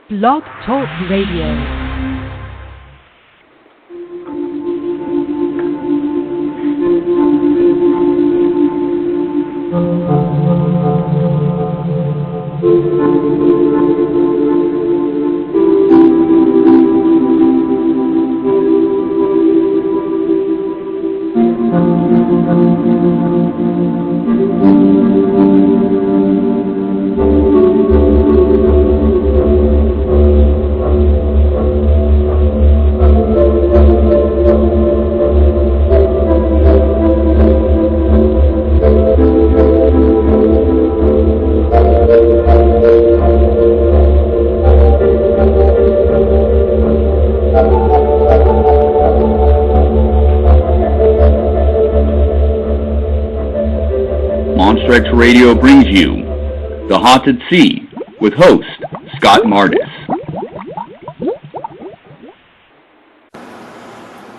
Blog Talk Radio. X Radio brings you The Haunted Sea with host Scott Mardis.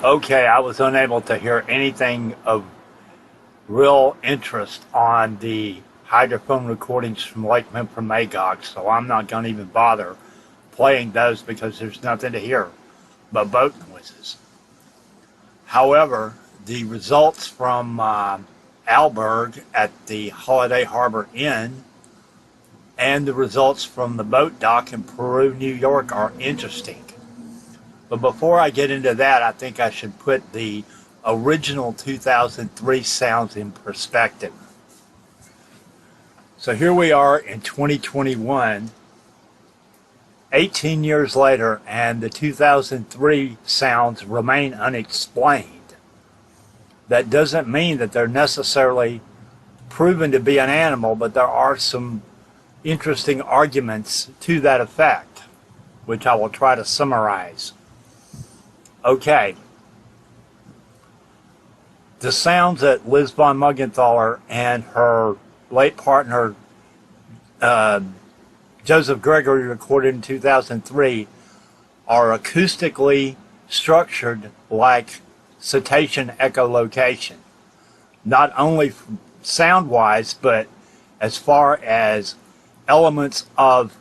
Okay, I was unable to hear anything of real interest on the hydrophone recordings from Lake Memphremagog, so I'm not going to even bother playing those because there's nothing to hear but boat noises. However, the results from Alberg at the Holiday Harbor Inn and the results from the boat dock in Peru, New York are interesting. But before I get into that, I think I should put the original 2003 sounds in perspective. So here we are in 2021, 18 years later, and the 2003 sounds remain unexplained. That doesn't mean that they're necessarily proven to be an animal, but there are some interesting arguments to that effect, which I will try to summarize. Okay. The sounds that Liz von Muggenthaler and her late partner, Joseph Gregory, recorded in 2003 are acoustically structured like cetacean echolocation, not only sound-wise, but as far as elements of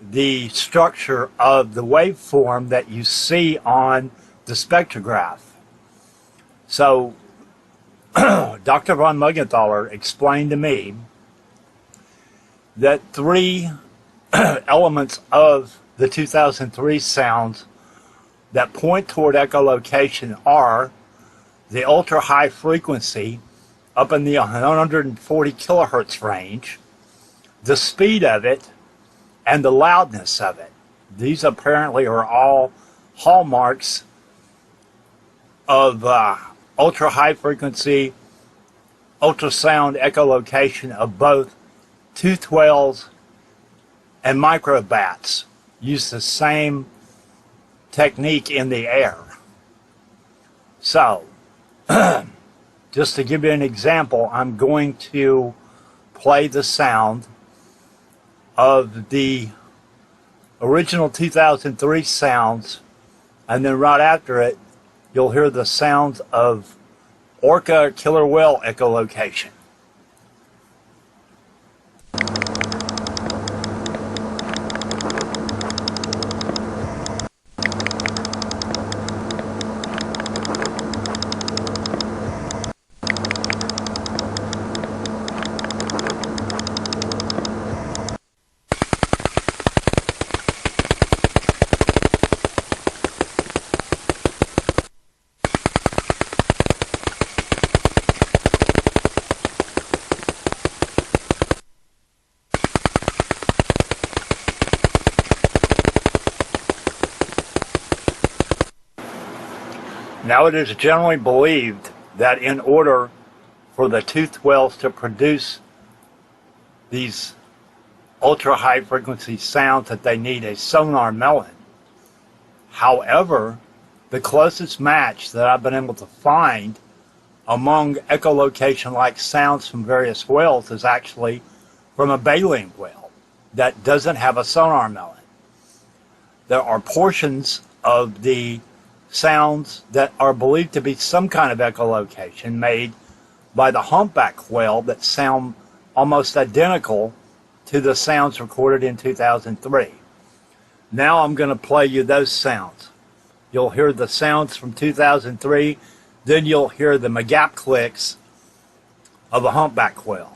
the structure of the waveform that you see on the spectrograph. So, Dr. von Muggenthaler explained to me that three elements of the 2003 sounds that point toward echolocation are the ultra-high frequency up in the 140 kilohertz range, the speed of it, and the loudness of it. These apparently are all hallmarks of ultra-high frequency, ultrasound echolocation of both toothed whales and microbats. Use the same technique in the air. So, just to give you an example, I'm going to play the sound of the original 2003 sounds, and then right after it, you'll hear the sounds of orca killer whale echolocation. Now, it is generally believed that in order for the toothed whales to produce these ultra-high frequency sounds that they need a sonar melon. However, the closest match that I've been able to find among echolocation-like sounds from various whales is actually from a baleen whale that doesn't have a sonar melon. There are portions of the sounds that are believed to be some kind of echolocation made by the humpback whale that sound almost identical to the sounds recorded in 2003. Now I'm going to play you those sounds. You'll hear the sounds from 2003, then you'll hear the McGap clicks of a humpback quail.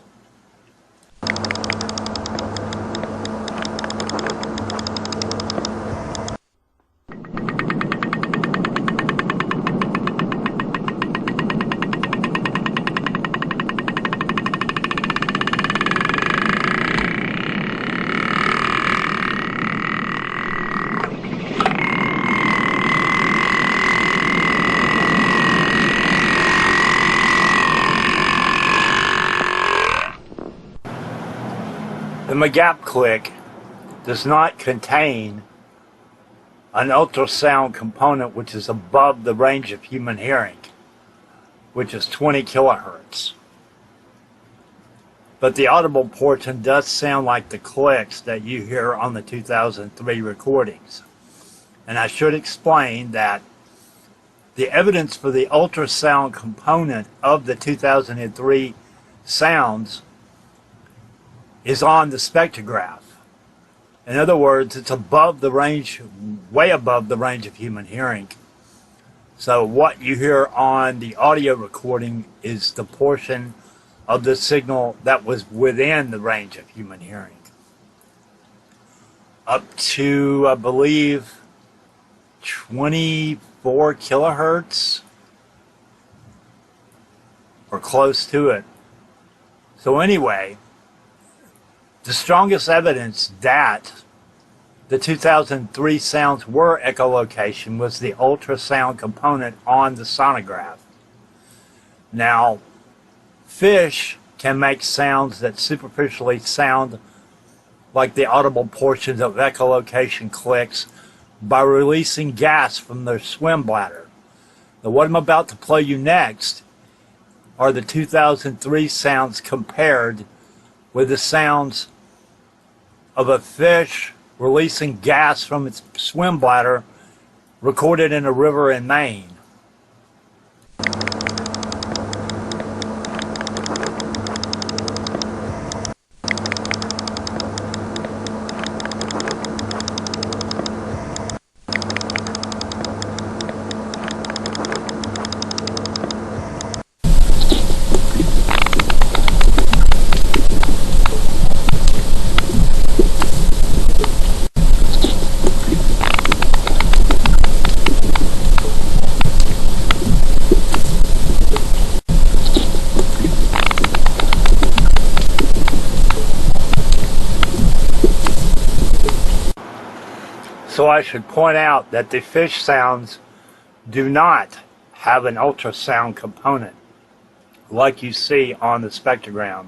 The McGap click does not contain an ultrasound component which is above the range of human hearing, which is 20 kilohertz. But the audible portion does sound like the clicks that you hear on the 2003 recordings. And I should explain that the evidence for the ultrasound component of the 2003 sounds is on the spectrograph. In other words, it's above the range, way above the range of human hearing. So what you hear on the audio recording is the portion of the signal that was within the range of human hearing. Up to, I believe, 24 kilohertz, or close to it. So anyway, the strongest evidence that the 2003 sounds were echolocation was the ultrasound component on the sonograph. Now, fish can make sounds that superficially sound like the audible portions of echolocation clicks by releasing gas from their swim bladder. Now, what I'm about to play you next are the 2003 sounds compared with the sounds of a fish releasing gas from its swim bladder recorded in a river in Maine. So I should point out that the fish sounds do not have an ultrasound component like you see on the spectrogram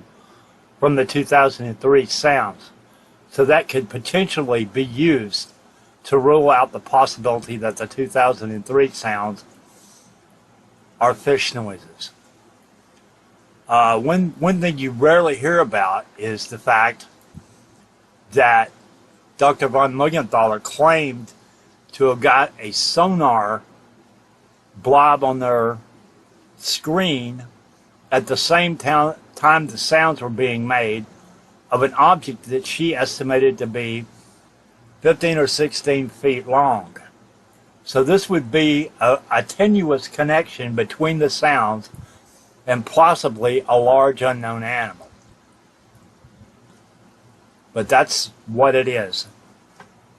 from the 2003 sounds. So that could potentially be used to rule out the possibility that the 2003 sounds are fish noises. One thing you rarely hear about is the fact that Dr. von Muggenthaler claimed to have got a sonar blob on their screen at the same time the sounds were being made of an object that she estimated to be 15 or 16 feet long. So this would be a tenuous connection between the sounds and possibly a large unknown animal. But that's what it is.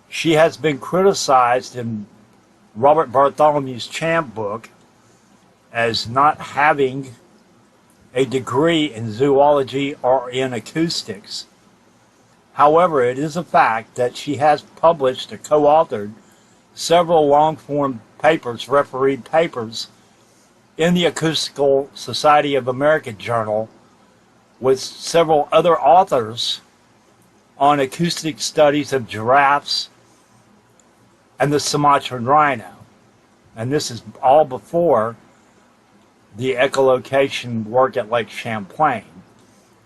She has been criticized in Robert Bartholomew's Champ book as not having a degree in zoology or in acoustics. However, it is a fact that she has published or co-authored several long-form papers, refereed papers, in the Acoustical Society of America journal with several other authors on acoustic studies of giraffes and the Sumatran rhino. And this is all before the echolocation work at Lake Champlain,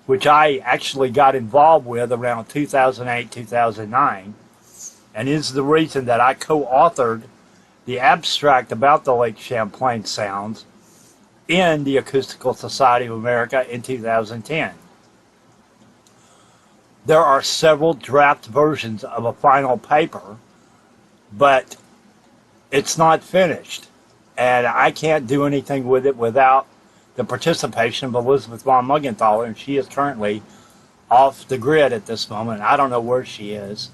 which I actually got involved with around 2008, 2009, and is the reason that I co-authored the abstract about the Lake Champlain sounds in the Acoustical Society of America in 2010. There are several draft versions of a final paper but it's not finished. And I can't do anything with it without the participation of Elizabeth von Muggenthaler, and she is currently off the grid at this moment. I don't know where she is.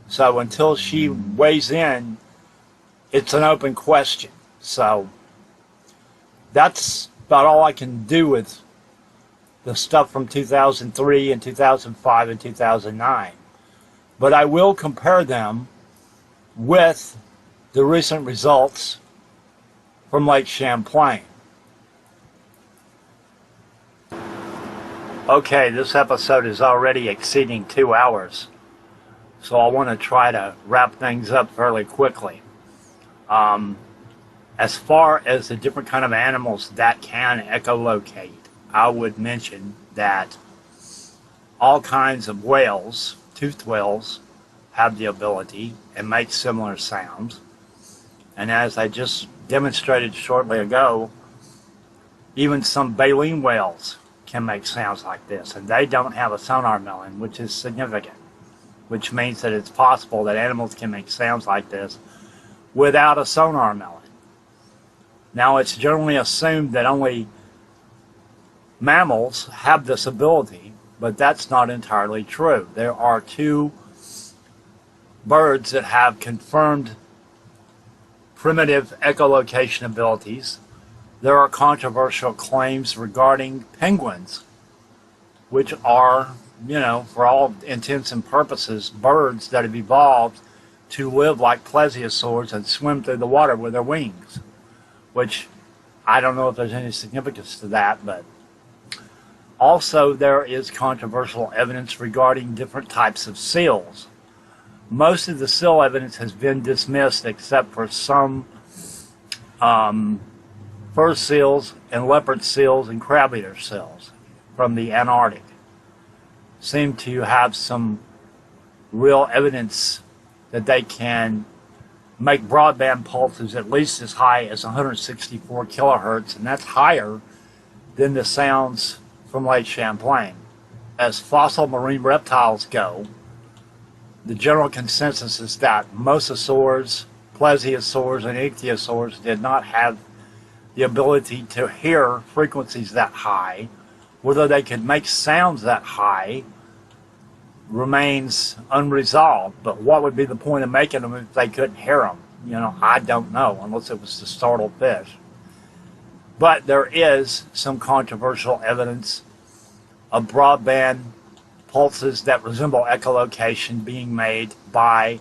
So until she weighs in, it's an open question. So that's about all I can do with the stuff from 2003 and 2005 and 2009. But I will compare them with the recent results from Lake Champlain. Okay, this episode is already exceeding 2 hours, so I want to try to wrap things up fairly quickly. As far as the different kind of animals that can echolocate, I would mention that all kinds of whales, toothed whales, have the ability and make similar sounds. And as I just demonstrated shortly ago, even some baleen whales can make sounds like this, and they don't have a sonar melon, which is significant, which means that it's possible that animals can make sounds like this without a sonar melon. Now, it's generally assumed that only mammals have this ability, but that's not entirely true. There are two birds that have confirmed primitive echolocation abilities. There are controversial claims regarding penguins, which are, for all intents and purposes, birds that have evolved to live like plesiosaurs and swim through the water with their wings, which I don't know if there's any significance to that, but also there is controversial evidence regarding different types of seals. Most of the seal evidence has been dismissed except for some fur seals and leopard seals and crab-eater seals from the Antarctic seem to have some real evidence that they can make broadband pulses at least as high as 164 kilohertz, and that's higher than the sounds from Lake Champlain. As fossil marine reptiles go, the general consensus is that mosasaurs, plesiosaurs, and ichthyosaurs did not have the ability to hear frequencies that high. Whether they could make sounds that high remains unresolved, but what would be the point of making them if they couldn't hear them? I don't know, unless it was to startle fish. But there is some controversial evidence of broadband pulses that resemble echolocation being made by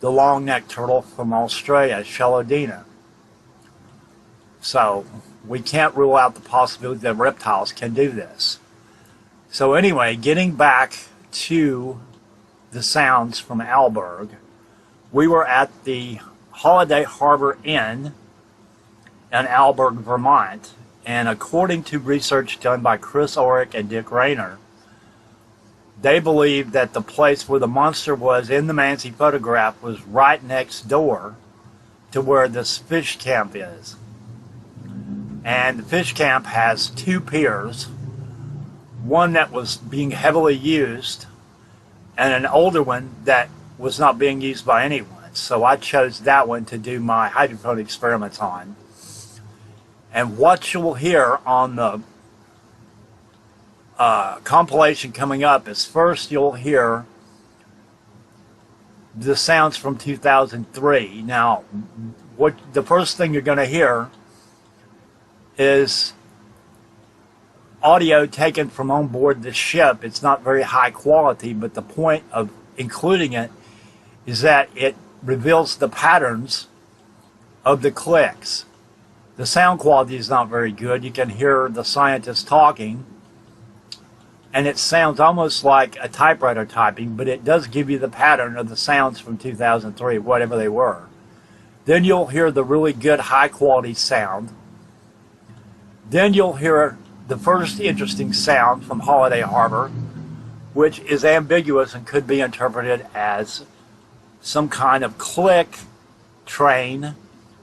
the long-necked turtle from Australia, Chelodina. So we can't rule out the possibility that reptiles can do this. So anyway, getting back to the sounds from Alberg, we were at the Holiday Harbor Inn in Alberg, Vermont, and according to research done by Chris Orick and Dick Rayner, they believe that the place where the monster was in the Mansi photograph was right next door to where this fish camp is. And the fish camp has two piers, one that was being heavily used and an older one that was not being used by anyone. So I chose that one to do my hydrophone experiments on. And what you will hear on the compilation coming up is, first you'll hear the sounds from 2003. Now, the first thing you're going to hear is audio taken from on board the ship. It's not very high quality, but the point of including it is that it reveals the patterns of the clicks. The sound quality is not very good. You can hear the scientists talking, and it sounds almost like a typewriter typing, but it does give you the pattern of the sounds from 2003, whatever they were. Then you'll hear the really good high quality sound. Then you'll hear the first interesting sound from Holiday Harbor, which is ambiguous and could be interpreted as some kind of click train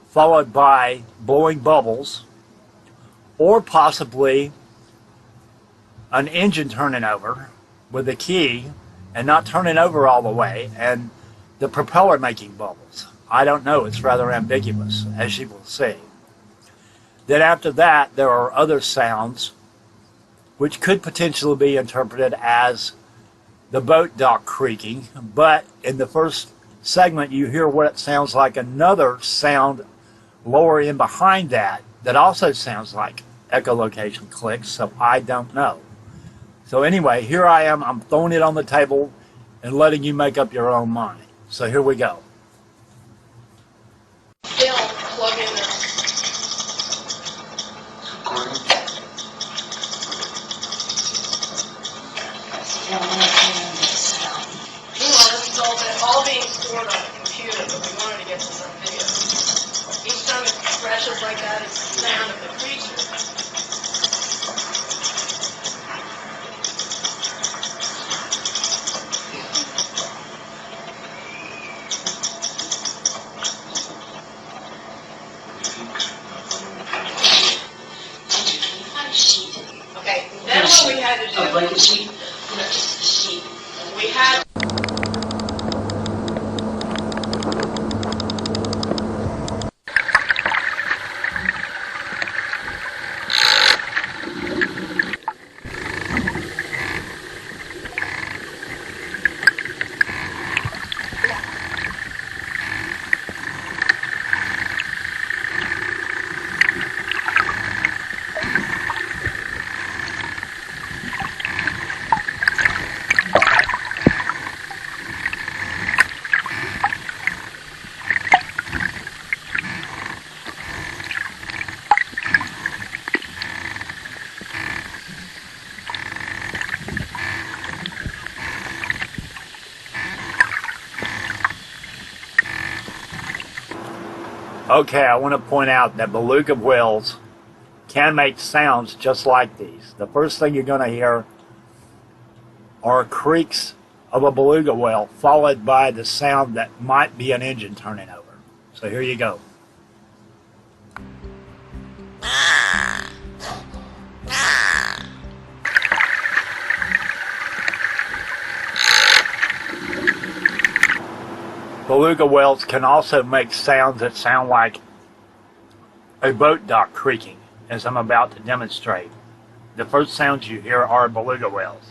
followed by blowing bubbles, or possibly an engine turning over with a key and not turning over all the way, and the propeller making bubbles. I don't know, it's rather ambiguous, as you will see. Then after that, there are other sounds which could potentially be interpreted as the boat dock creaking, but in the first segment you hear what it sounds like another sound lower in behind that also sounds like echolocation clicks, so I don't know. So anyway, here I am, I'm throwing it on the table and letting you make up your own mind. So here we go. They'll plug in their meanwhile, this is all being stored on the computer, but we wanted to get to some video. Each time it crashes like that, it's the sound of the creature. Okay, then what we had to do, like a sheet. no, just a sheet. We had Okay, I want to point out that beluga whales can make sounds just like these. The first thing you're going to hear are creaks of a beluga whale, followed by the sound that might be an engine turning over. So here you go. Beluga whales can also make sounds that sound like a boat dock creaking, as I'm about to demonstrate. The first sounds you hear are beluga whales.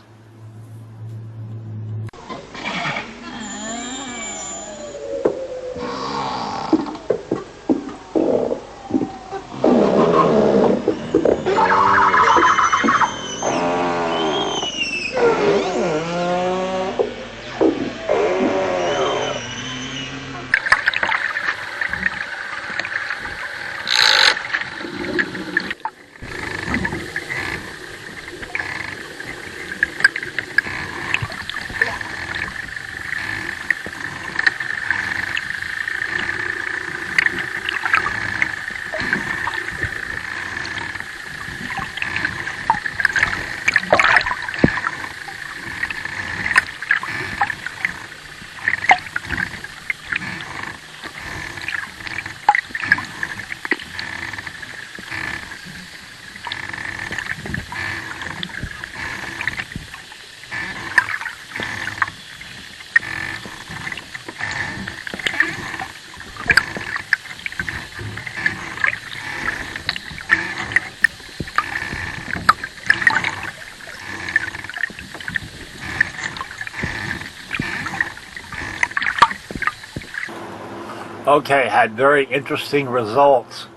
Okay, had very interesting results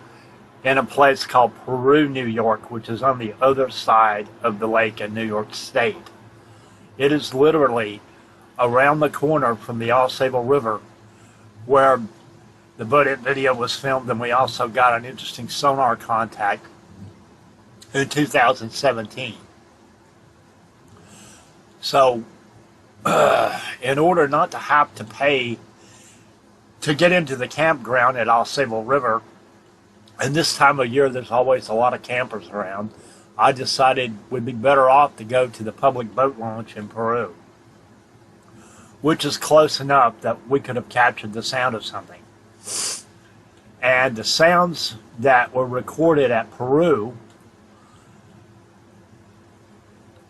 in a place called Peru, New York, which is on the other side of the lake in New York State. It is literally around the corner from the AuSable River where the Bodit video was filmed, and we also got an interesting sonar contact in 2017. So, in order not to have to pay to get into the campground at AuSable River, and this time of year there's always a lot of campers around, I decided we'd be better off to go to the public boat launch in Peru, which is close enough that we could have captured the sound of something. And the sounds that were recorded at Peru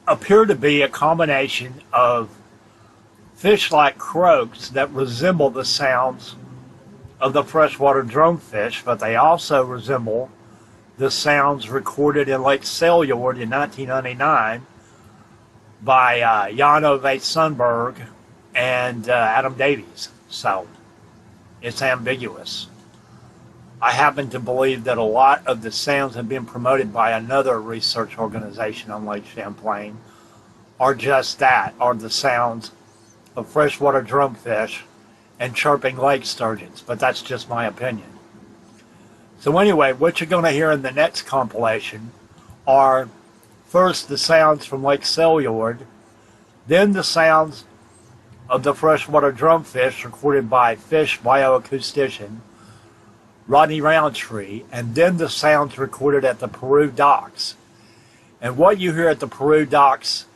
appear to be a combination of fish like croaks that resemble the sounds of the freshwater drumfish, but they also resemble the sounds recorded in Lake Seljord in 1999 by Jan Ove Sundberg and Adam Davies. So it's ambiguous. I happen to believe that a lot of the sounds have been promoted by another research organization on Lake Champlain are just that, are the sounds of freshwater drumfish and chirping lake sturgeons, but that's just my opinion. So anyway, what you're going to hear in the next compilation are first the sounds from Lake Seljord, then the sounds of the freshwater drumfish recorded by fish bioacoustician Rodney Roundtree, and then the sounds recorded at the Peru docks. And what you hear at the Peru docks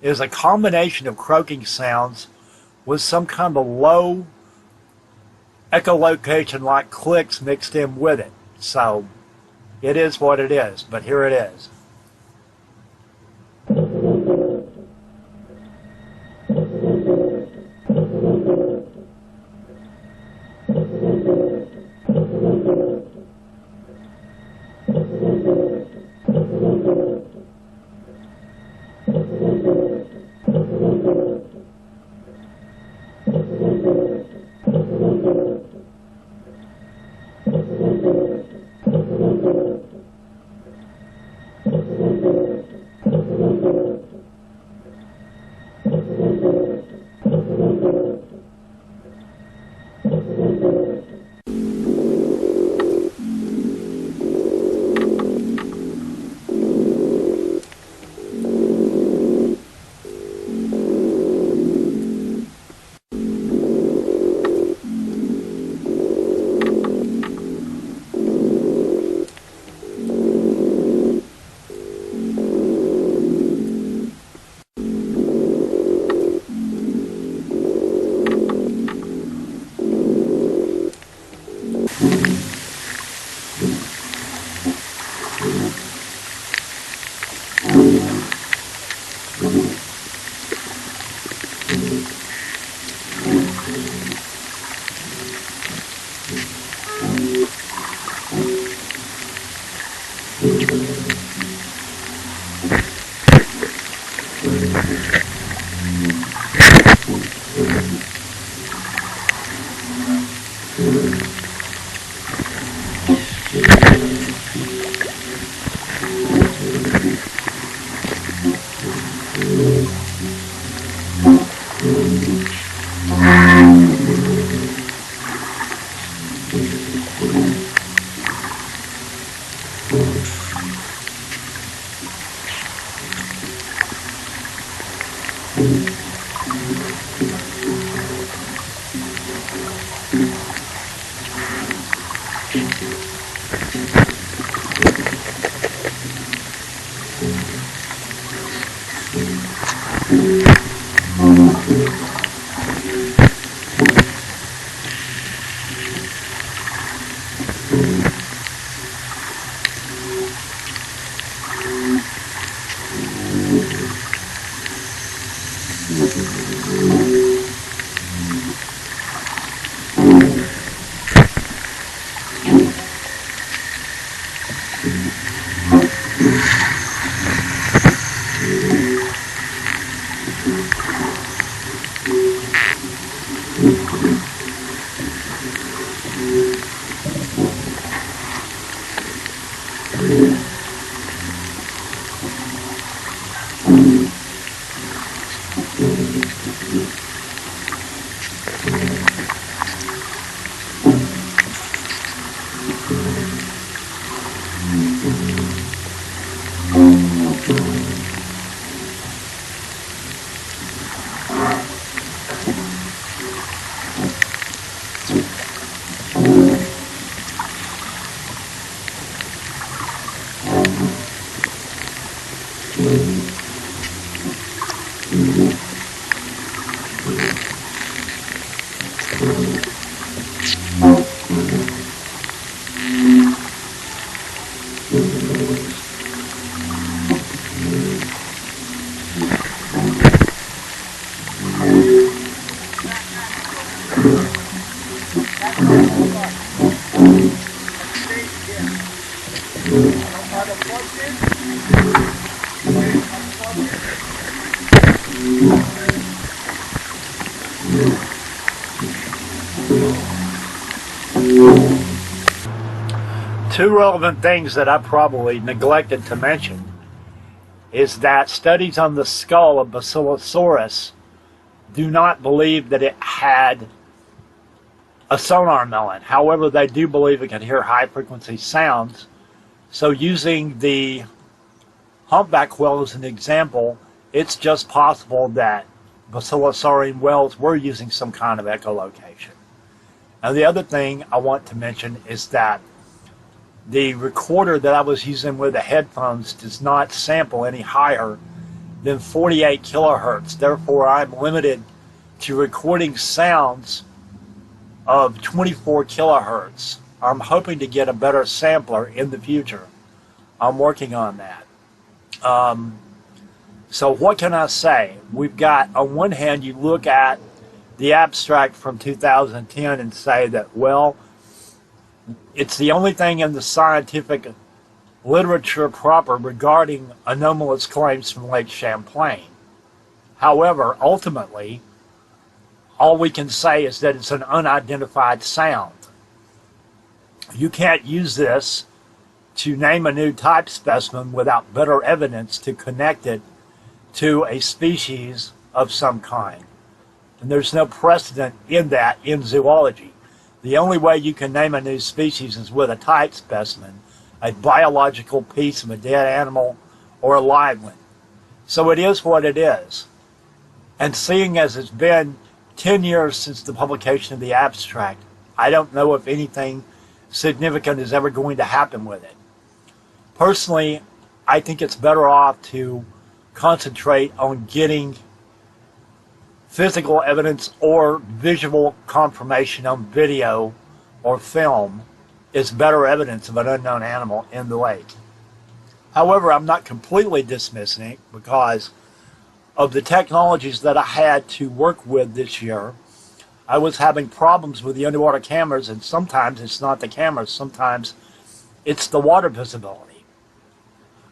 is a combination of croaking sounds with some kind of low echolocation like clicks mixed in with it. So it is what it is, but here it is. Two relevant things that I probably neglected to mention is that studies on the skull of Basilosaurus do not believe that it had a sonar melon. However, they do believe it can hear high frequency sounds. So using the humpback whale as an example, it's just possible that Basilosaurian whales were using some kind of echolocation. Now, the other thing I want to mention is that the recorder that I was using with the headphones does not sample any higher than 48 kilohertz. Therefore, I'm limited to recording sounds of 24 kilohertz. I'm hoping to get a better sampler in the future. I'm working on that. So what can I say? We've got, on one hand, you look at the abstract from 2010 and say that, well, it's the only thing in the scientific literature proper regarding anomalous claims from Lake Champlain. However, ultimately, all we can say is that it's an unidentified sound. You can't use this to name a new type specimen without better evidence to connect it to a species of some kind. And there's no precedent in that in zoology. The only way you can name a new species is with a type specimen, a biological piece of a dead animal or a live one. So it is what it is. And seeing as it's been 10 years since the publication of the abstract, I don't know if anything significant is ever going to happen with it. Personally, I think it's better off to concentrate on getting physical evidence or visual confirmation on video or film is better evidence of an unknown animal in the lake. However, I'm not completely dismissing it because of the technologies that I had to work with this year. I was having problems with the underwater cameras, and sometimes it's not the cameras, sometimes it's the water visibility.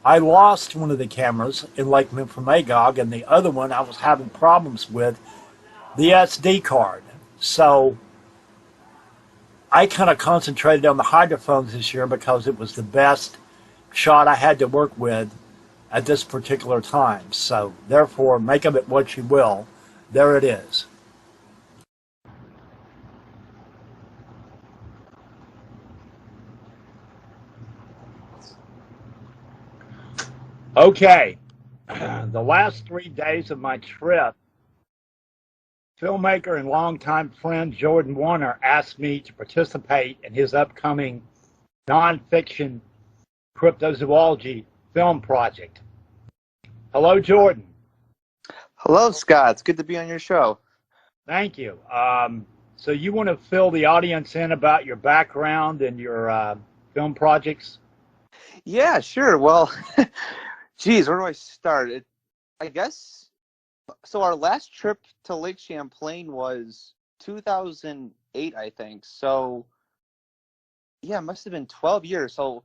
I lost one of the cameras in Lake Memphremagog, and the other one I was having problems with the SD card. So I kind of concentrated on the hydrophones this year because it was the best shot I had to work with at this particular time. So therefore, make of it what you will. There it is. Okay, the last 3 days of my trip, filmmaker and longtime friend Jordan Warner asked me to participate in his upcoming nonfiction cryptozoology film project. Hello, Jordan. Hello, Scott. It's good to be on your show. Thank you. So you want to fill the audience in about your background and your film projects? Yeah, sure. Well, geez, where do I start? I guess, so our last trip to Lake Champlain was 2008, I think. So, yeah, it must have been 12 years. So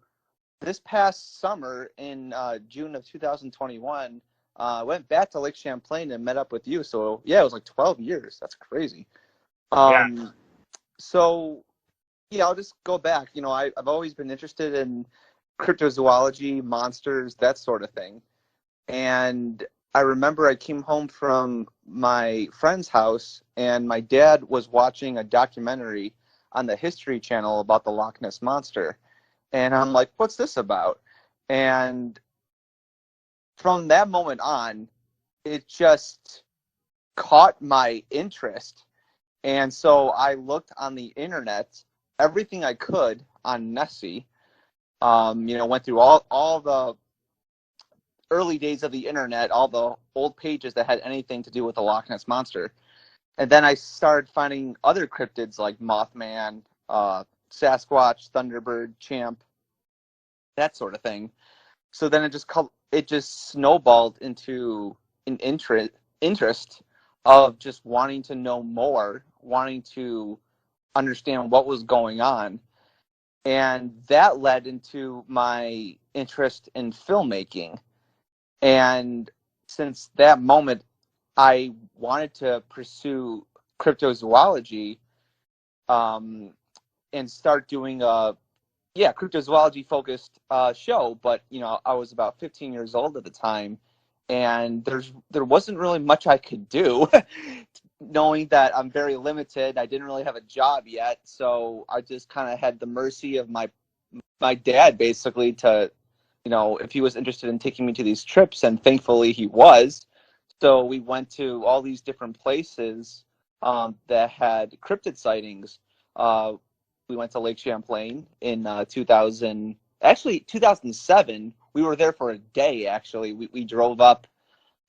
this past summer in June of 2021, I went back to Lake Champlain and met up with you. So, yeah, it was like 12 years. That's crazy. Yeah. So, yeah, I'll just go back. You know, I've always been interested in cryptozoology, monsters, that sort of thing. And I remember I came home from my friend's house, and my dad was watching a documentary on the History Channel about the Loch Ness Monster. And I'm like, what's this about? And from that moment on, it just caught my interest. And so I looked on the internet, everything I could on Nessie. Went through all the early days of the internet, all the old pages that had anything to do with the Loch Ness Monster. And then I started finding other cryptids like Mothman, Sasquatch, Thunderbird, Champ, that sort of thing. So then it just snowballed into an interest of just wanting to know more wanting to understand what was going on. And that led into my interest in filmmaking. And since that moment, I wanted to pursue cryptozoology and start doing a cryptozoology focused show. But I was about 15 years old at the time, and there wasn't really much I could do. Knowing that I'm very limited, I didn't really have a job yet, so I just kind of had the mercy of my dad, basically, to, if he was interested in taking me to these trips, and thankfully he was. So we went to all these different places that had cryptid sightings. We went to Lake Champlain in 2007. We were there for a day, actually. We drove up,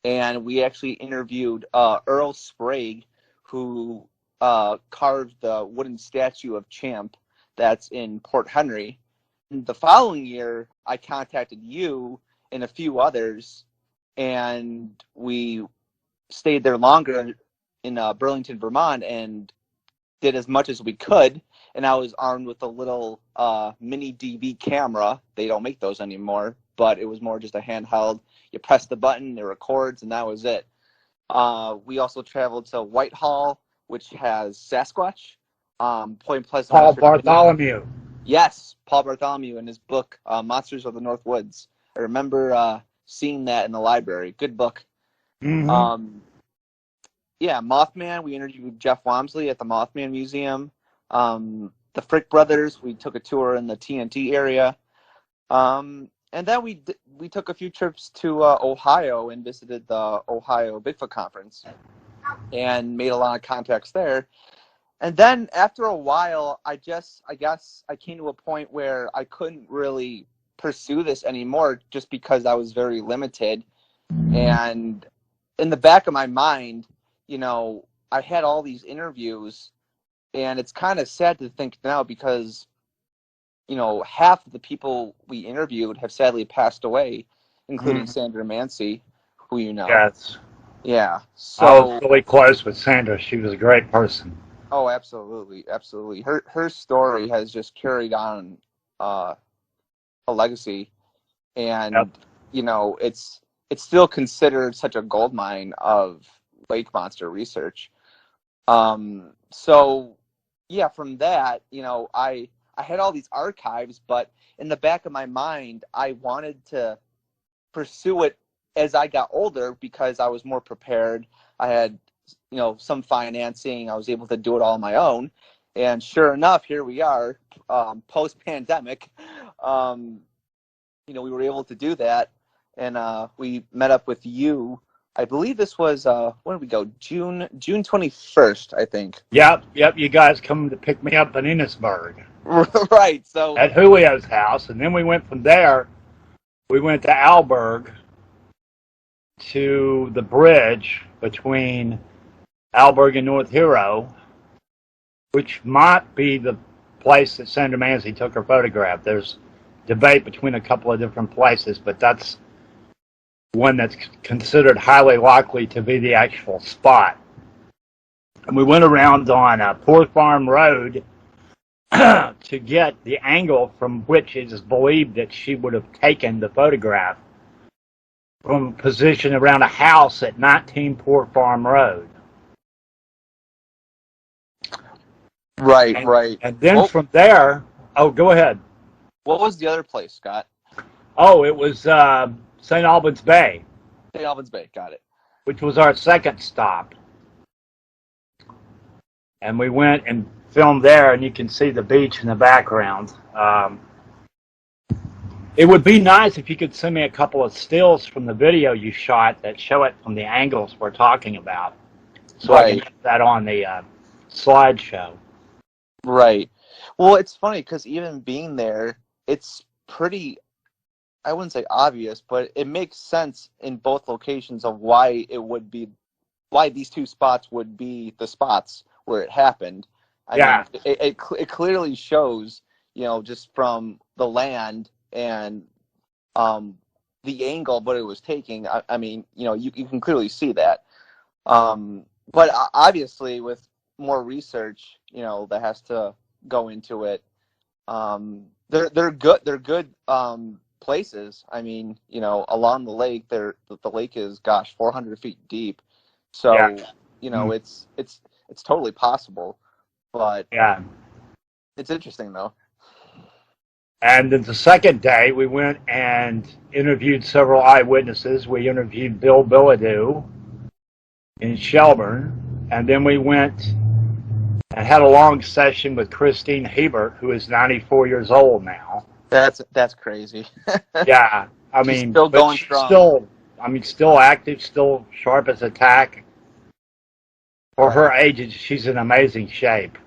and we actually interviewed Earl Sprague, who carved the wooden statue of Champ that's in Port Henry. The following year, I contacted you and a few others, and we stayed there longer in Burlington, Vermont, and did as much as we could. And I was armed with a little mini DV camera. They don't make those anymore, but it was more just a handheld. You press the button, it records, and that was it. We also traveled to Whitehall, which has Sasquatch. Point Pleasant. Paul Bartholomew. Yes, Paul Bartholomew in his book, Monsters of the North Woods. I remember seeing that in the library. Good book. Mm-hmm. Mothman. We interviewed Jeff Wamsley at the Mothman Museum. The Frick Brothers. We took a tour in the TNT area. And then we took a few trips to Ohio and visited the Ohio Bigfoot Conference and made a lot of contacts there. And then after a while, I guess I came to a point where I couldn't really pursue this anymore just because I was very limited. And in the back of my mind, I had all these interviews, and it's kind of sad to think now because half of the people we interviewed have sadly passed away, including Sandra Mancy, who you know. Yes. Yeah. So I was really close with Sandra. She was a great person. Oh, absolutely, absolutely. Her story has just carried on a legacy, and it's still considered such a goldmine of lake monster research. So yeah, from that, I had all these archives, but in the back of my mind, I wanted to pursue it as I got older because I was more prepared. I had, some financing. I was able to do it all on my own. And sure enough, here we are, post-pandemic. We were able to do that. And we met up with you. I believe this was, when did we go? June 21st, I think. Yep. You guys come to pick me up in Ennisburg. Right. So at Julio's house. And then we went from there. We went to Alberg to the bridge between Alberg and North Hero, which might be the place that Sandra Mancy took her photograph. There's debate between a couple of different places, but that's one that's considered highly likely to be the actual spot. And we went around on Poor Farm Road to get the angle from which it is believed that she would have taken the photograph, from a position around a house at 19 Poor Farm Road. Right. And then from there, go ahead. What was the other place, Scott? Oh, it was St. Albans Bay. St. Albans Bay, got it. Which was our second stop. And we went and filmed there, and you can see the beach in the background. It would be nice if you could send me a couple of stills from the video you shot that show it from the angles we're talking about, so I can put that on the slideshow. Right. Well, it's funny because even being there, it's pretty, I wouldn't say obvious, but it makes sense in both locations of why these two spots would be the spots where it happened. I mean, it clearly shows, just from the land and the angle, but it was taking. I mean, you can clearly see that. But obviously, with more research, that has to go into it. They're good. They're good places. I mean, along the lake, the lake is 400 feet deep. So it's totally possible. But Yeah. it's interesting though. And then the second day, we went and interviewed several eyewitnesses. We interviewed Bill Bilodeau in Shelburne, and then we went and had a long session with Christine Hebert, who is 94 years old now. That's crazy. Yeah, I She's mean, still but going she's strong. still active, still sharp as a tack. For her age, she's in amazing shape.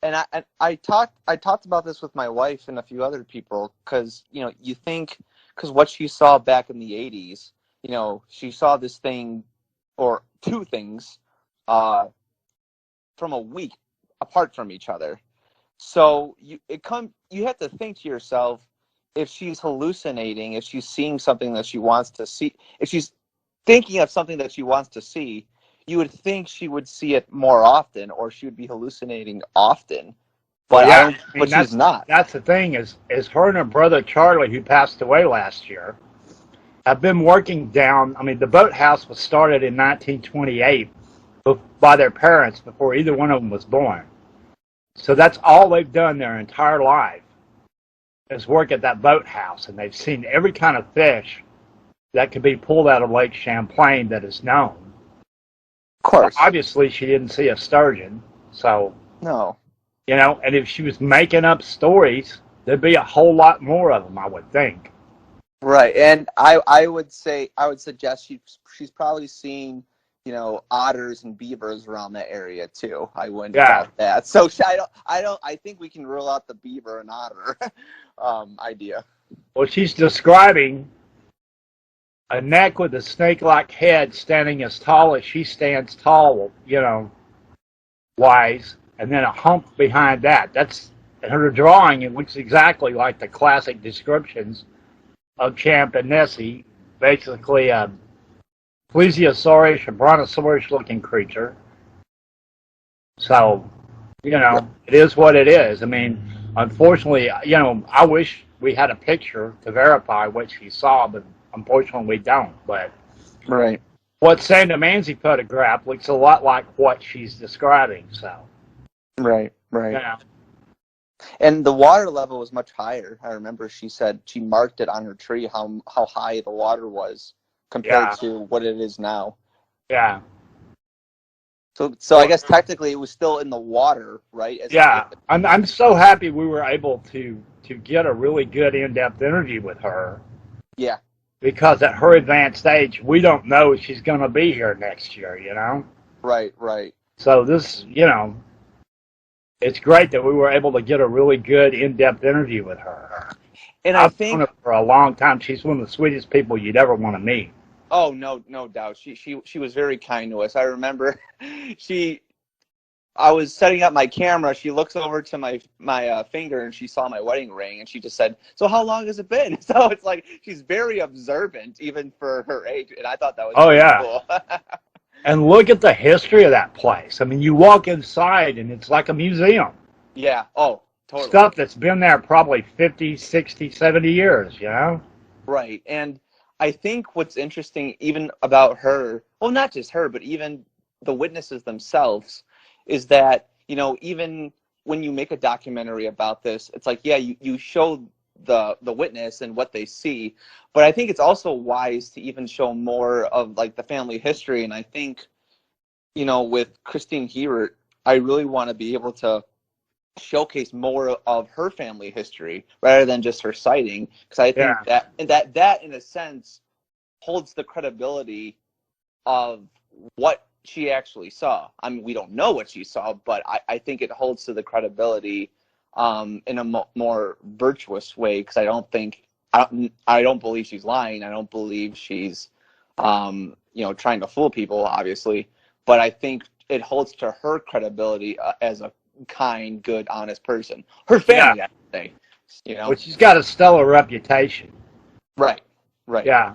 And I talked about this with my wife and a few other people, because you think, because what she saw back in the 80s, she saw this thing or two things from a week apart from each other. So you have to think to yourself, if she's hallucinating, if she's seeing something that she wants to see, if she's thinking of something that she wants to see, you would think she would see it more often, or she would be hallucinating often. But but she's not. That's the thing is her and her brother Charlie, who passed away last year, have been working down. I mean, the boathouse was started in 1928 by their parents before either one of them was born. So that's all they've done their entire life is work at that boathouse, and they've seen every kind of fish that could be pulled out of Lake Champlain that is known. Of course. Well, obviously, she didn't see a sturgeon, so No. and if she was making up stories, there'd be a whole lot more of them, I would think. Right, and I would suggest she's probably seen otters and beavers around that area too. I wouldn't doubt that. So I think we can rule out the beaver and otter idea. Well, she's describing a neck with a snake-like head standing as tall as she stands tall, wise, and then a hump behind that. That's her drawing. It looks exactly like the classic descriptions of Champ and Nessie, basically a plesiosaurus, a brontosaurus-looking creature. So, it is what it is. I mean, unfortunately, I wish we had a picture to verify what she saw, but unfortunately we don't. But right, what Sandra Manzi photographed looks a lot like what she's describing. So, right. And the water level was much higher. I remember she said she marked it on her tree how high the water was compared to what it is now. Yeah. So I guess technically it was still in the water, right? I'm so happy we were able to get a really good in-depth interview with her. Yeah. Because at her advanced age, we don't know if she's going to be here next year, Right. So this, it's great that we were able to get a really good in-depth interview with her. And I've known her for a long time. She's one of the sweetest people you'd ever want to meet. Oh, no doubt. She was very kind to us. I remember I was setting up my camera. She looks over to my finger and she saw my wedding ring and she just said, "So how long has it been?" So it's like she's very observant even for her age, and I thought that was cool. And look at the history of that place. I mean, you walk inside and it's like a museum. Yeah. Oh, totally. Stuff that's been there probably 50, 60, 70 years, Right. And I think what's interesting even about her, well, not just her, but even the witnesses themselves, is that, even when you make a documentary about this, it's like, yeah, you show the witness and what they see, but I think it's also wise to even show more of like the family history. And I think, with Christine Hebert, I really want to be able to showcase more of her family history rather than just her sighting, because I think that in a sense holds the credibility of what she actually saw. I mean, we don't know what she saw, but I think it holds to the credibility in a more virtuous way, because I don't believe she's lying. I don't believe she's trying to fool people, obviously, but I think it holds to her credibility as a kind, good, honest person. Her family, I would say. But she's got a stellar reputation. Right. Yeah.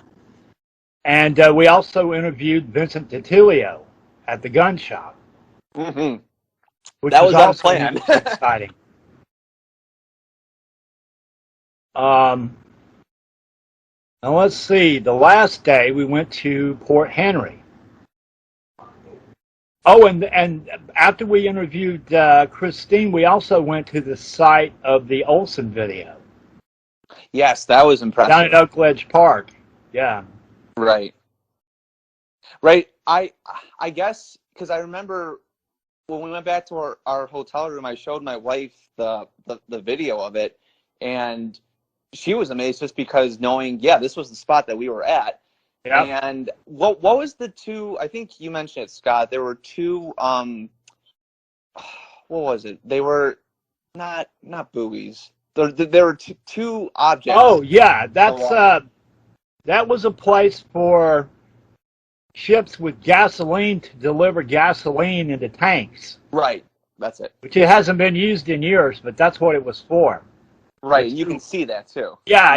And we also interviewed Vincent Titilio at the gun shop. Mm-hmm. which That was all also planned. exciting. Now let's see. The last day we went to Port Henry. Oh, and after we interviewed Christine, we also went to the site of the Olsen video Yes, that was impressive. down at Oak Ledge Park. Yeah. Right. I guess because I remember when we went back to our hotel room, I showed my wife the video of it, and she was amazed just because knowing, this was the spot that we were at. Yeah. And what was the two? I think you mentioned it, Scott. There were two. What was it? They were not buoys. There were two objects. Oh yeah, that was a place for ships with gasoline to deliver gasoline into tanks. Right. That's it. Which it hasn't been used in years, but that's what it was for. Right. You can see that too. Yeah.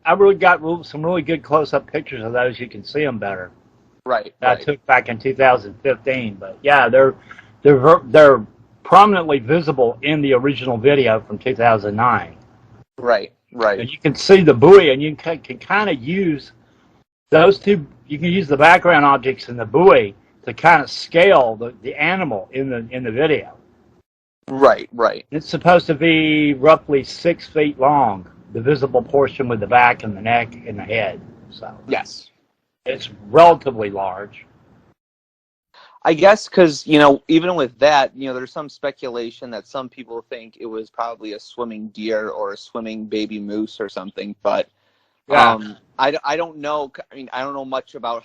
I really got some really good close-up pictures of those. You can see them better. Right. That I took back in 2015. But yeah, they're prominently visible in the original video from 2009. Right. And you can see the buoy, and you can kind of use those two. You can use the background objects in the buoy to kind of scale the animal in the video. Right. It's supposed to be roughly 6 feet long, the visible portion with the back and the neck and the head. So yes, it's relatively large. I guess because, even with that, there's some speculation that some people think it was probably a swimming deer or a swimming baby moose or something. But I don't know. I mean, I don't know much about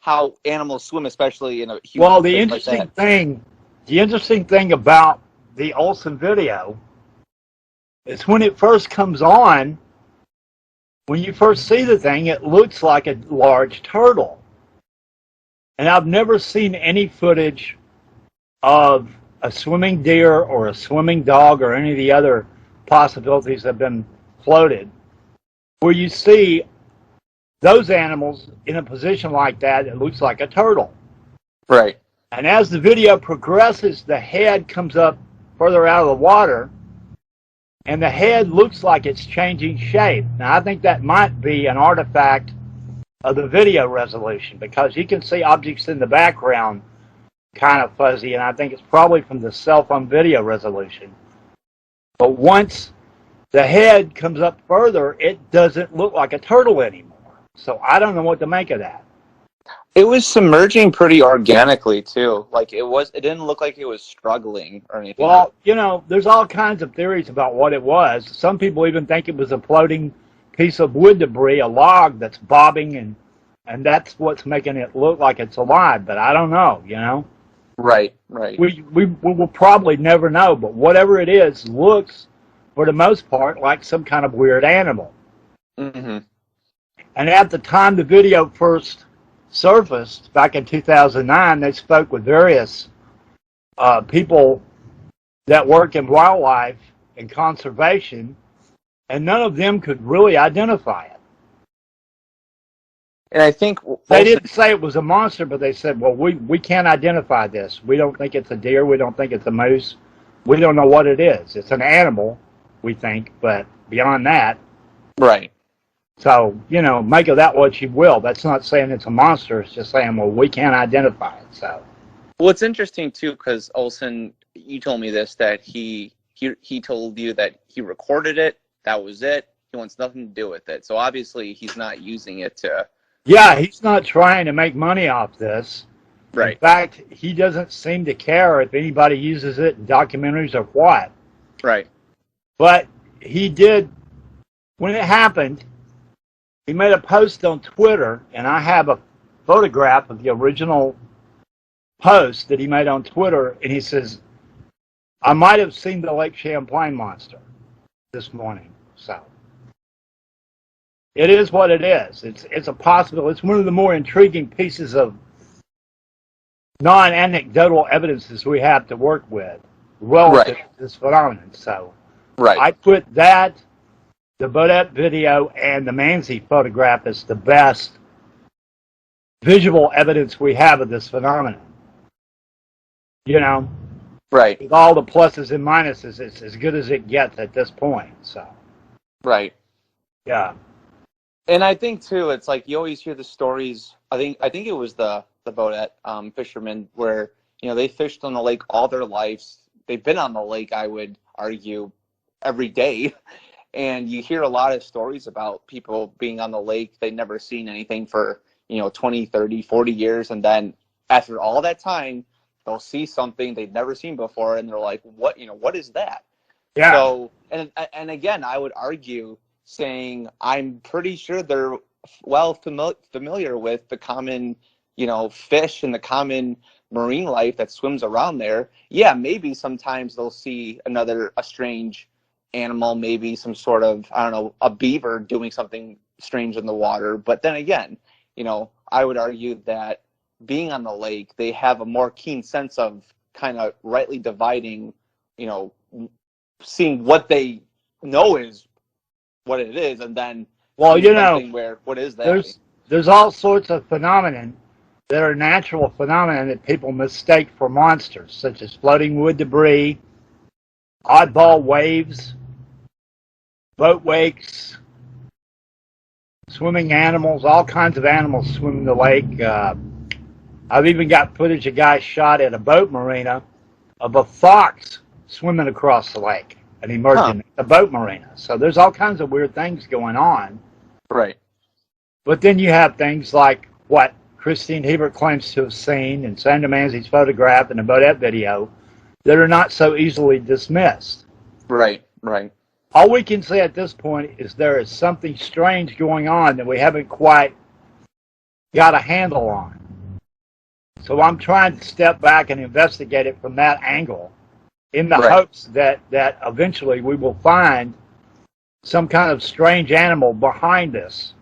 how animals swim, especially in a huge. Well, the interesting thing about the Olsen video is when it first comes on, when you first see the thing, it looks like a large turtle. And I've never seen any footage of a swimming deer or a swimming dog or any of the other possibilities that have been floated where you see those animals in a position like that. It looks like a turtle. Right. And as the video progresses, the head comes up further out of the water, and the head looks like it's changing shape. Now, I think that might be an artifact of the video resolution, because you can see objects in the background kind of fuzzy, and I think it's probably from the cell phone video resolution. But once the head comes up further, it doesn't look like a turtle anymore. So I don't know what to make of that. It was submerging pretty organically too. Like it didn't look like it was struggling or anything. Well, there's all kinds of theories about what it was. Some people even think it was a floating piece of wood debris, a log that's bobbing, and that's what's making it look like it's alive. But I don't know, Right. We will probably never know, but whatever it is, looks, for the most part, like some kind of weird animal. Mm-hmm. And at the time the video first surfaced, back in 2009, they spoke with various people that work in wildlife and conservation, and none of them could really identify it. And I think they didn't say it was a monster, but they said, well, we can't identify this. We don't think it's a deer. We don't think it's a moose. We don't know what it is. It's an animal, we think, but beyond that. Right. So, make of that what you will. That's not saying it's a monster. It's just saying, well, we can't identify it. So. Well, it's interesting, too, because Olsen, you told me this, that he told you that he recorded it. That was it. He wants nothing to do with it. So, obviously, he's not using it to... Yeah, he's not trying to make money off this. Right. In fact, he doesn't seem to care if anybody uses it in documentaries or what. Right. But he did, when it happened, he made a post on Twitter, and I have a photograph of the original post that he made on Twitter, and he says, I might have seen the Lake Champlain monster this morning. So it is what it is. It's a possible. It's one of the more intriguing pieces of non-anecdotal evidences we have to work with relative to this phenomenon. So I put that, the Bodette video, and the Manzi photograph as the best visual evidence we have of this phenomenon. You know, Right. with all the pluses and minuses, it's as good as it gets at this point. So, Right. yeah. And I think too, it's like you always hear the stories. I think it was the Bodet fishermen where they fished on the lake all their lives. They've been on the lake, I would argue, every day. And you hear a lot of stories about people being on the lake. They'd never seen anything for 20, 30, 40 years, and then after all that time, they'll see something they've never seen before, and they're like, what is that? Yeah. So, and again, I would argue saying I'm pretty sure they're well familiar with the common, fish and the common marine life that swims around there. Yeah, maybe sometimes they'll see a strange animal, maybe some sort of, I don't know, a beaver doing something strange in the water. But then again, I would argue that being on the lake, they have a more keen sense of kind of rightly dividing, seeing what they know is what it is, and then something where what is that? There's all sorts of phenomena that are natural phenomena that people mistake for monsters, such as floating wood debris, oddball waves, boat wakes, swimming animals. All kinds of animals swim in the lake. I've even got footage of guys shot at a boat marina of a fox swimming across the lake and emerging at the boat marina. So there's all kinds of weird things going on. Right. But then you have things like what Christine Hebert claims to have seen and Sandra Manzi's photograph and the Bodet video that are not so easily dismissed. Right, right. All we can say at this point is there is something strange going on that we haven't quite got a handle on. So I'm trying to step back and investigate it from that angle in the hopes that eventually we will find some kind of strange animal behind this.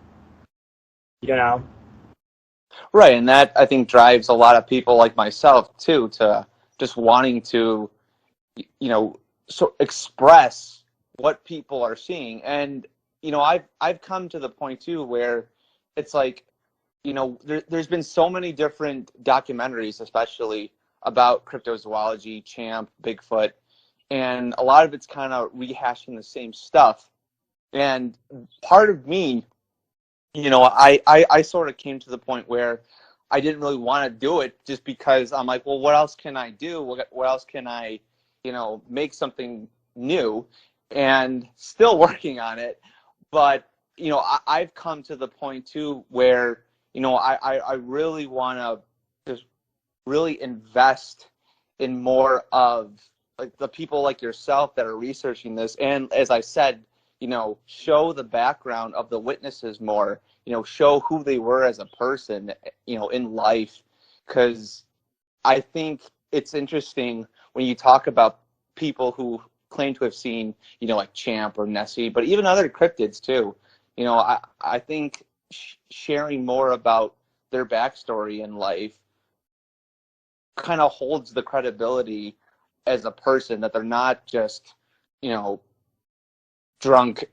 Right, and that, I think, drives a lot of people like myself, too, to just wanting to, express what people are seeing. And, I've come to the point, too, where it's like, there's been so many different documentaries, especially about cryptozoology, Champ, Bigfoot, and a lot of it's kind of rehashing the same stuff. And part of me, I sort of came to the point where I didn't really want to do it just because I'm like, well, what else can I do? What else can I, make something new? And still working on it. But, I've come to the point, too, where, I really want to just really invest in more of like the people like yourself that are researching this. And as I said, show the background of the witnesses more, show who they were as a person, in life. Because I think it's interesting when you talk about people who claim to have seen, like Champ or Nessie, but even other cryptids too. I think sharing more about their backstory in life kind of holds the credibility as a person, that they're not just, drunk,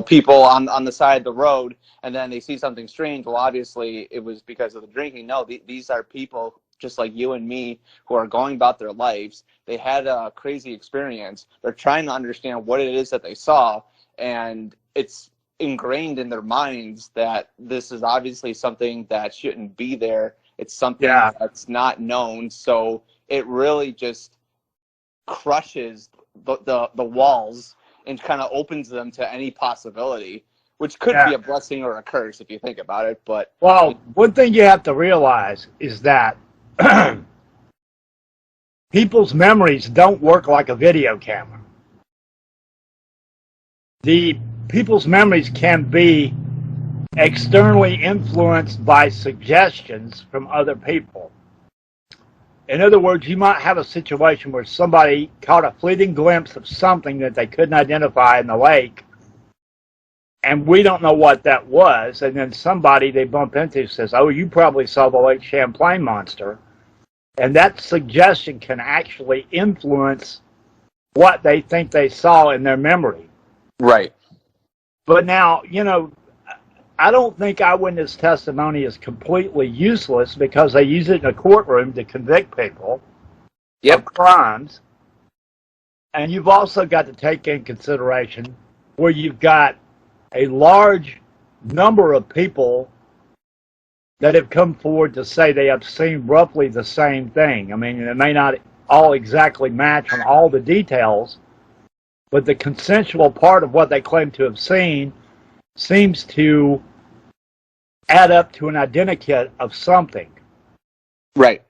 people on the side of the road, and then they see something strange. Well, obviously it was because of the drinking. No, these are people just like you and me who are going about their lives. They had a crazy experience. They're trying to understand what it is that they saw, and it's ingrained in their minds that this is obviously something that shouldn't be there. It's something that's not known. So it really just crushes the walls and kind of opens them to any possibility, which could be a blessing or a curse if you think about it. But one thing you have to realize is that people's memories don't work like a video camera. The people's memories can be externally influenced by suggestions from other people. In other words, you might have a situation where somebody caught a fleeting glimpse of something that they couldn't identify in the lake, and we don't know what that was, and then somebody they bump into says, oh, you probably saw the Lake Champlain monster, and that suggestion can actually influence what they think they saw in their memory. Right. But now, I don't think eyewitness testimony is completely useless because they use it in a courtroom to convict people. Yep. of crimes. And you've also got to take in consideration where you've got a large number of people that have come forward to say they have seen roughly the same thing. I mean, it may not all exactly match on all the details, but the consensual part of what they claim to have seen seems to add up to an identikit of something. Right.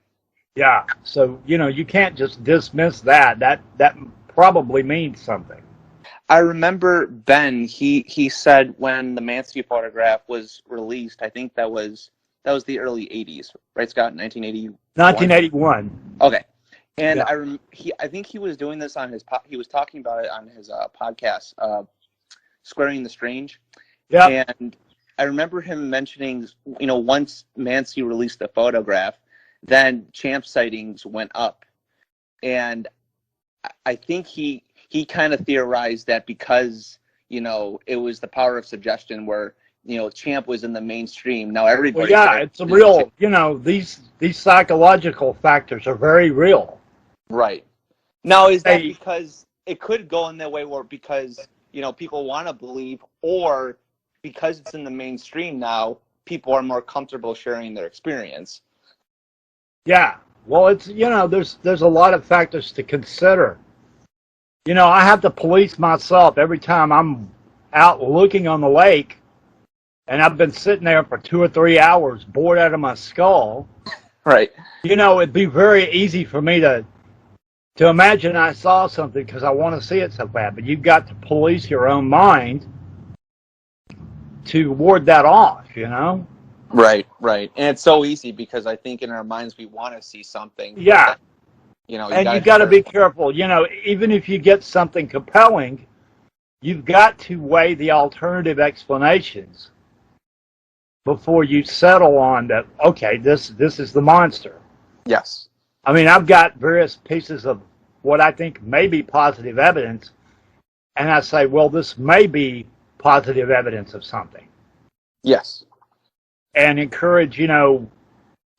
Yeah. So, you can't just dismiss that. That probably means something. I remember Ben, he said when the Mancy photograph was released, I think that was the early 80s, right, Scott? 1980. 1981. Okay. And Yeah. I think he was doing this on he was talking about it on his podcast, Squaring the Strange. Yeah. And I remember him mentioning, once Mancy released the photograph, then Champ sightings went up. And I think he kind of theorized that because, it was the power of suggestion where, Champ was in the mainstream. Now everybody. Well, yeah, it's a real, these psychological factors are very real. Right. Now, is that because it could go in that way, or because, people want to believe, or because it's in the mainstream now, people are more comfortable sharing their experience? Yeah. Well, it's, there's a lot of factors to consider. I have to police myself every time I'm out looking on the lake, and I've been sitting there for 2 or 3 hours bored out of my skull. Right. It'd be very easy for me to imagine I saw something because I want to see it so bad. But you've got to police your own mind to ward that off, Right, right. And it's so easy because I think in our minds we want to see something. Yeah. And you've got to be careful. Even if you get something compelling, you've got to weigh the alternative explanations before you settle on that, okay, this is the monster. Yes. I mean, I've got various pieces of what I think may be positive evidence, and I say, well, this may be positive evidence of something. Yes. And encourage,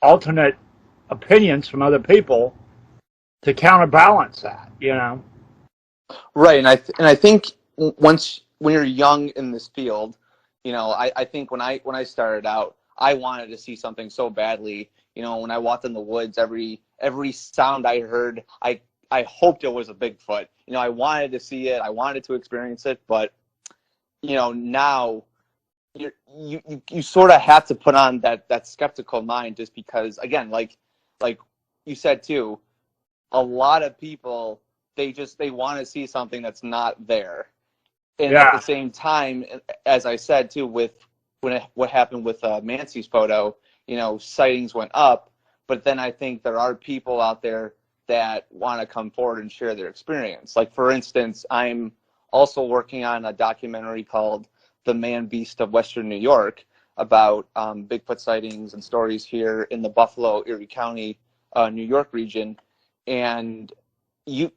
alternate opinions from other people to counterbalance that, Right, and I think when you're young in this field, I think when I started out, I wanted to see something so badly. When I walked in the woods, every sound I heard, I hoped it was a Bigfoot. I wanted to see it, I wanted to experience it, but now you sort of have to put on that skeptical mind, just because, again, like you said too, a lot of people, they want to see something that's not there. And at the same time, as I said too, with what happened with Mancy's photo, sightings went up, but then I think there are people out there that want to come forward and share their experience. Like, for instance, I'm also working on a documentary called The Man Beast of Western New York about Bigfoot sightings and stories here in the Buffalo, Erie County, New York region. And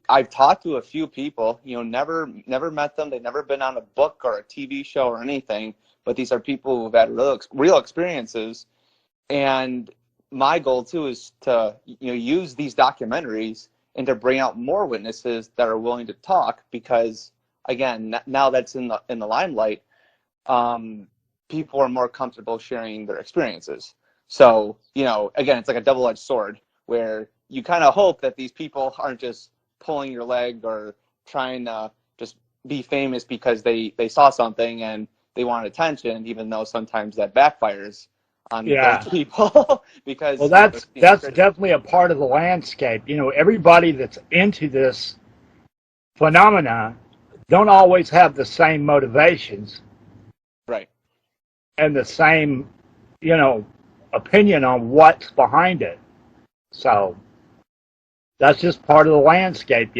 I've talked to a few people, never met them. They've never been on a book or a TV show or anything, but these are people who've had real experiences. And my goal too is to, use these documentaries and to bring out more witnesses that are willing to talk, because again, now that's in the limelight, people are more comfortable sharing their experiences. So, again, it's like a double-edged sword, where you kind of hope that these people aren't just pulling your leg or trying to just be famous because they saw something and they want attention, even though sometimes that backfires on those people. Because, well, that's definitely a part of the landscape. Everybody that's into this phenomena don't always have the same motivations, right, and the same, opinion on what's behind it. So that's just part of the landscape,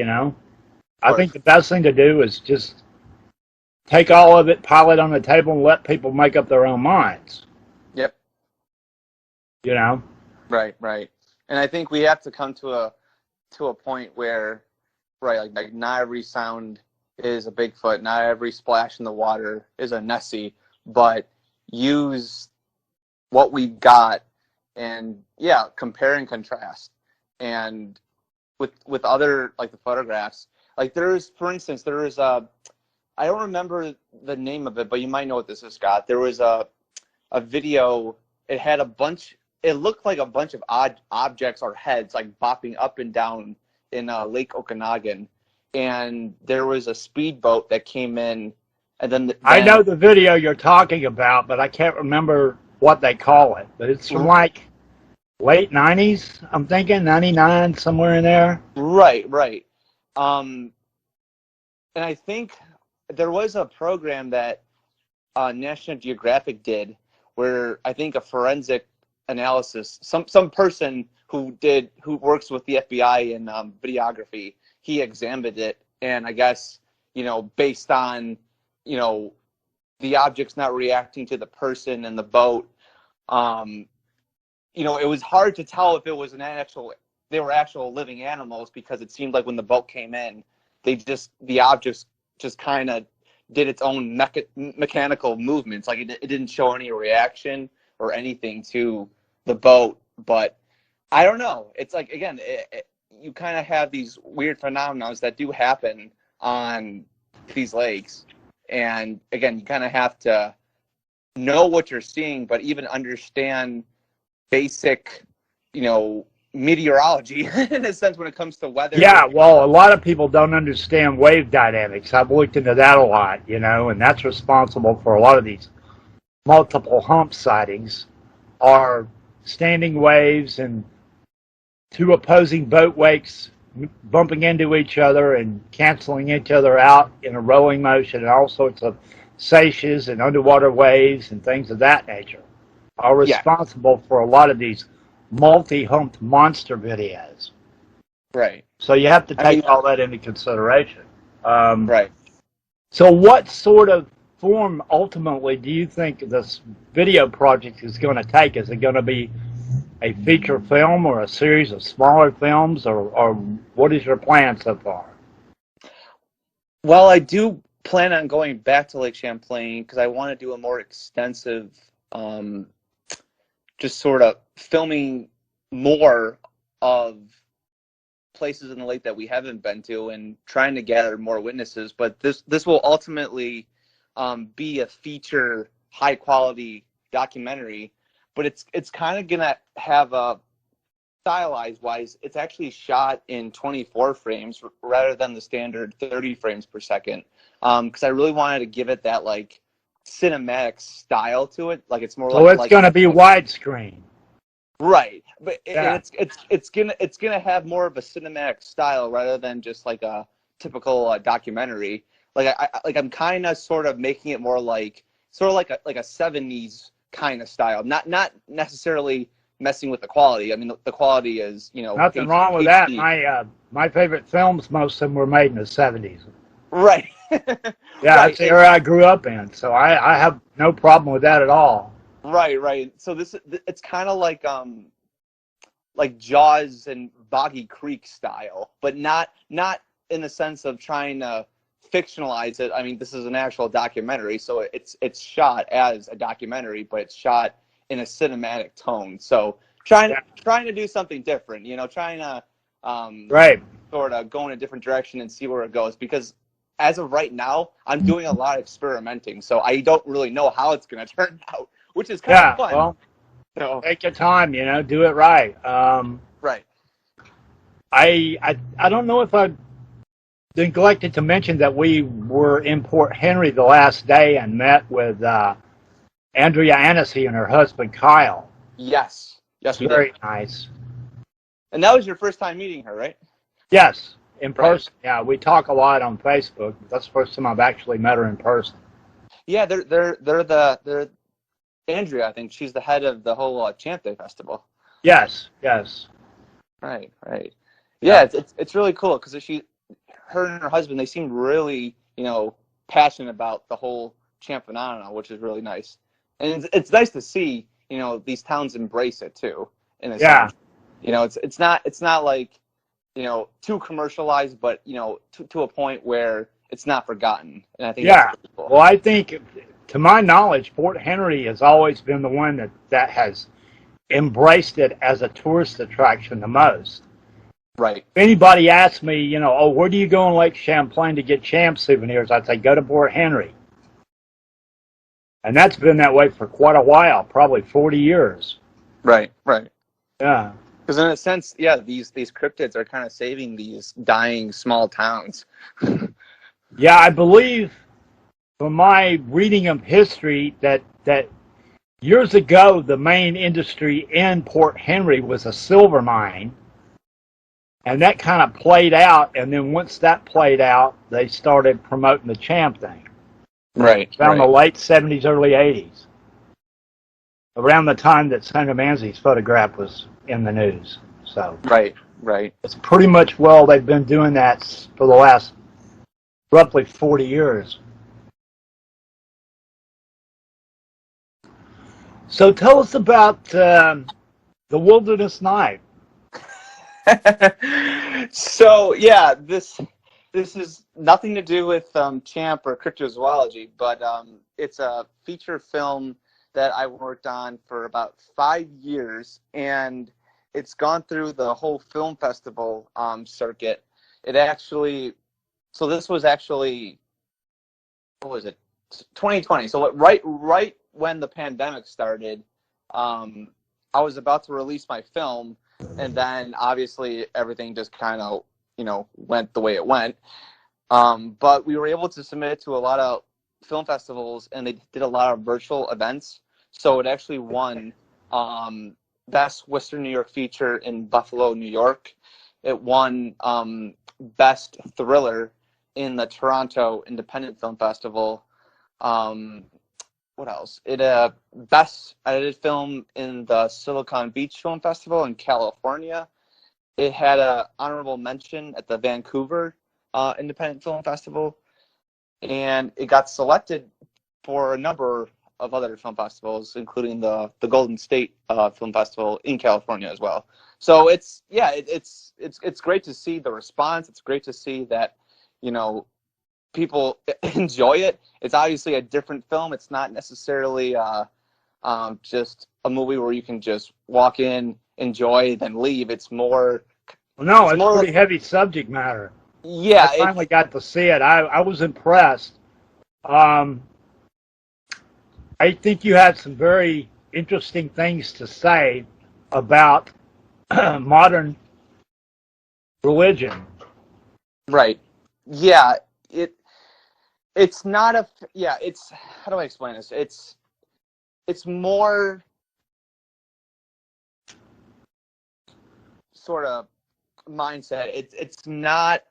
I think the best thing to do is just take all of it, pile it on the table, and let people make up their own minds. Yep. Right, right. And I think we have to come to a point where, right, like not every sound is a Bigfoot, not every splash in the water is a Nessie, but use what we've got and compare and contrast. And with other like the photographs. Like for instance, there is a, I don't remember the name of it, but you might know what this is, Scott. There was a video. It had it looked like a bunch of odd objects or heads like bopping up and down in Lake Okanagan, and there was a speedboat that came in, and then I know the video you're talking about, but I can't remember what they call it. But it's from like late 90s, I'm thinking, 99, somewhere in there. Right. And I think there was a program that National Geographic did where I think a forensic analysis, some person who works with the FBI in videography, he examined it, and I guess, based on, the objects not reacting to the person and the boat, it was hard to tell if it was they were actual living animals, because it seemed like when the boat came in, the objects just kind of did its own mechanical movements. Like it didn't show any reaction or anything to the boat. But I don't know. It's like, again, you kind of have these weird phenomena that do happen on these lakes. And again, you kind of have to know what you're seeing, but even understand basic, meteorology in a sense when it comes to weather. Yeah, well, a lot of people don't understand wave dynamics. I've looked into that a lot, and that's responsible for a lot of these multiple hump sightings, are standing waves and two opposing boat wakes bumping into each other and canceling each other out in a rolling motion, and all sorts of seiches and underwater waves and things of that nature are responsible for a lot of these multi-humped monster videos. Right. So you have to take all that into consideration. Right. So what sort of form ultimately do you think this video project is going to take? Is it going to be a feature film or a series of smaller films, or what is your plan so far? Well, I do plan on going back to Lake Champlain because I want to do a more extensive, just sort of filming more of places in the lake that we haven't been to and trying to gather more witnesses. But this will ultimately be a feature, high quality documentary. But it's kind of gonna have a stylized wise. It's actually shot in 24 frames rather than the standard 30 frames per second. Because I really wanted to give it that like cinematic style to it. Like it's more. So it's going to be widescreen. Right, but it's gonna have more of a cinematic style rather than just like a typical documentary. Like I'm kind of sort of making it more like a 70s kind of style, not necessarily messing with the quality. I mean, the quality is, nothing wrong with that. My favorite films, most of them were made in the 70s. Right. Yeah, that's the era I grew up in, so I have no problem with that at all. Right. So it's kind of like Jaws and Boggy Creek style, but not in the sense of trying to fictionalize it. I mean, this is an actual documentary, so it's shot as a documentary, but it's shot in a cinematic tone. So trying to do something different, trying to sort of go in a different direction and see where it goes. Because as of right now, I'm doing a lot of experimenting, so I don't really know how it's going to turn out, which is kind of fun. Well, take your time, do it right. Right. I don't know if I neglected to mention that we were in Port Henry the last day and met with Andrea Annecy and her husband Kyle. Yes, we very did. Nice. And that was your first time meeting her, right? Yes, in person. Right. Yeah, we talk a lot on Facebook, but that's the first time I've actually met her in person. Yeah, they're Andrea, I think she's the head of the whole Champ Day Festival. Yes. Right. Yeah, it's really cool because her and her husband, they seem really, passionate about the whole Champ phenomenon, which is really nice. And it's nice to see, these towns embrace it too. In a sense. It's not like, too commercialized, but to a point where it's not forgotten. And I think that's really cool. Well, I think, to my knowledge, Port Henry has always been the one that has embraced it as a tourist attraction the most. Right. If anybody asks me, oh, where do you go in Lake Champlain to get Champ souvenirs? I'd say go to Port Henry. And that's been that way for quite a while, probably 40 years. Right. Right. Yeah. Because in a sense, yeah, these cryptids are kind of saving these dying small towns. Yeah, I believe from my reading of history that years ago the main industry in Port Henry was a silver mine. And that kind of played out, and then once that played out, they started promoting the Champ thing. Right. Around right. the late 70s, early 80s. Around the time that Senator Manzi's photograph was in the news. So Right. Right. it's pretty much, well, they've been doing that for the last roughly 40 years. So tell us about the Wilderness Night. So yeah, this is nothing to do with Champ or cryptozoology, but it's a feature film that I worked on for about 5 years, and it's gone through the whole film festival circuit. It actually, so this was actually, what was it, 2020? So right when the pandemic started, I was about to release my film. And then obviously everything just kind of, went the way it went. But we were able to submit it to a lot of film festivals, and they did a lot of virtual events. So it actually won Best Western New York Feature in Buffalo, New York. It won Best Thriller in the Toronto Independent Film Festival. What else? It Best Edited Film in the Silicon Beach Film Festival in California. It had an honorable mention at the Vancouver Independent Film Festival, and it got selected for a number of other film festivals, including the Golden State Film Festival in California as well. So it's great to see the response. It's great to see that people enjoy it. It's obviously a different film. It's not necessarily just a movie where you can just walk in, enjoy, then leave. It's more. No, it's pretty heavy subject matter. Yeah, I finally got to see it. I was impressed. I think you had some very interesting things to say about modern religion. Right. Yeah. It's not a. Yeah. It's, how do I explain this? It's more sort of mindset. It's not.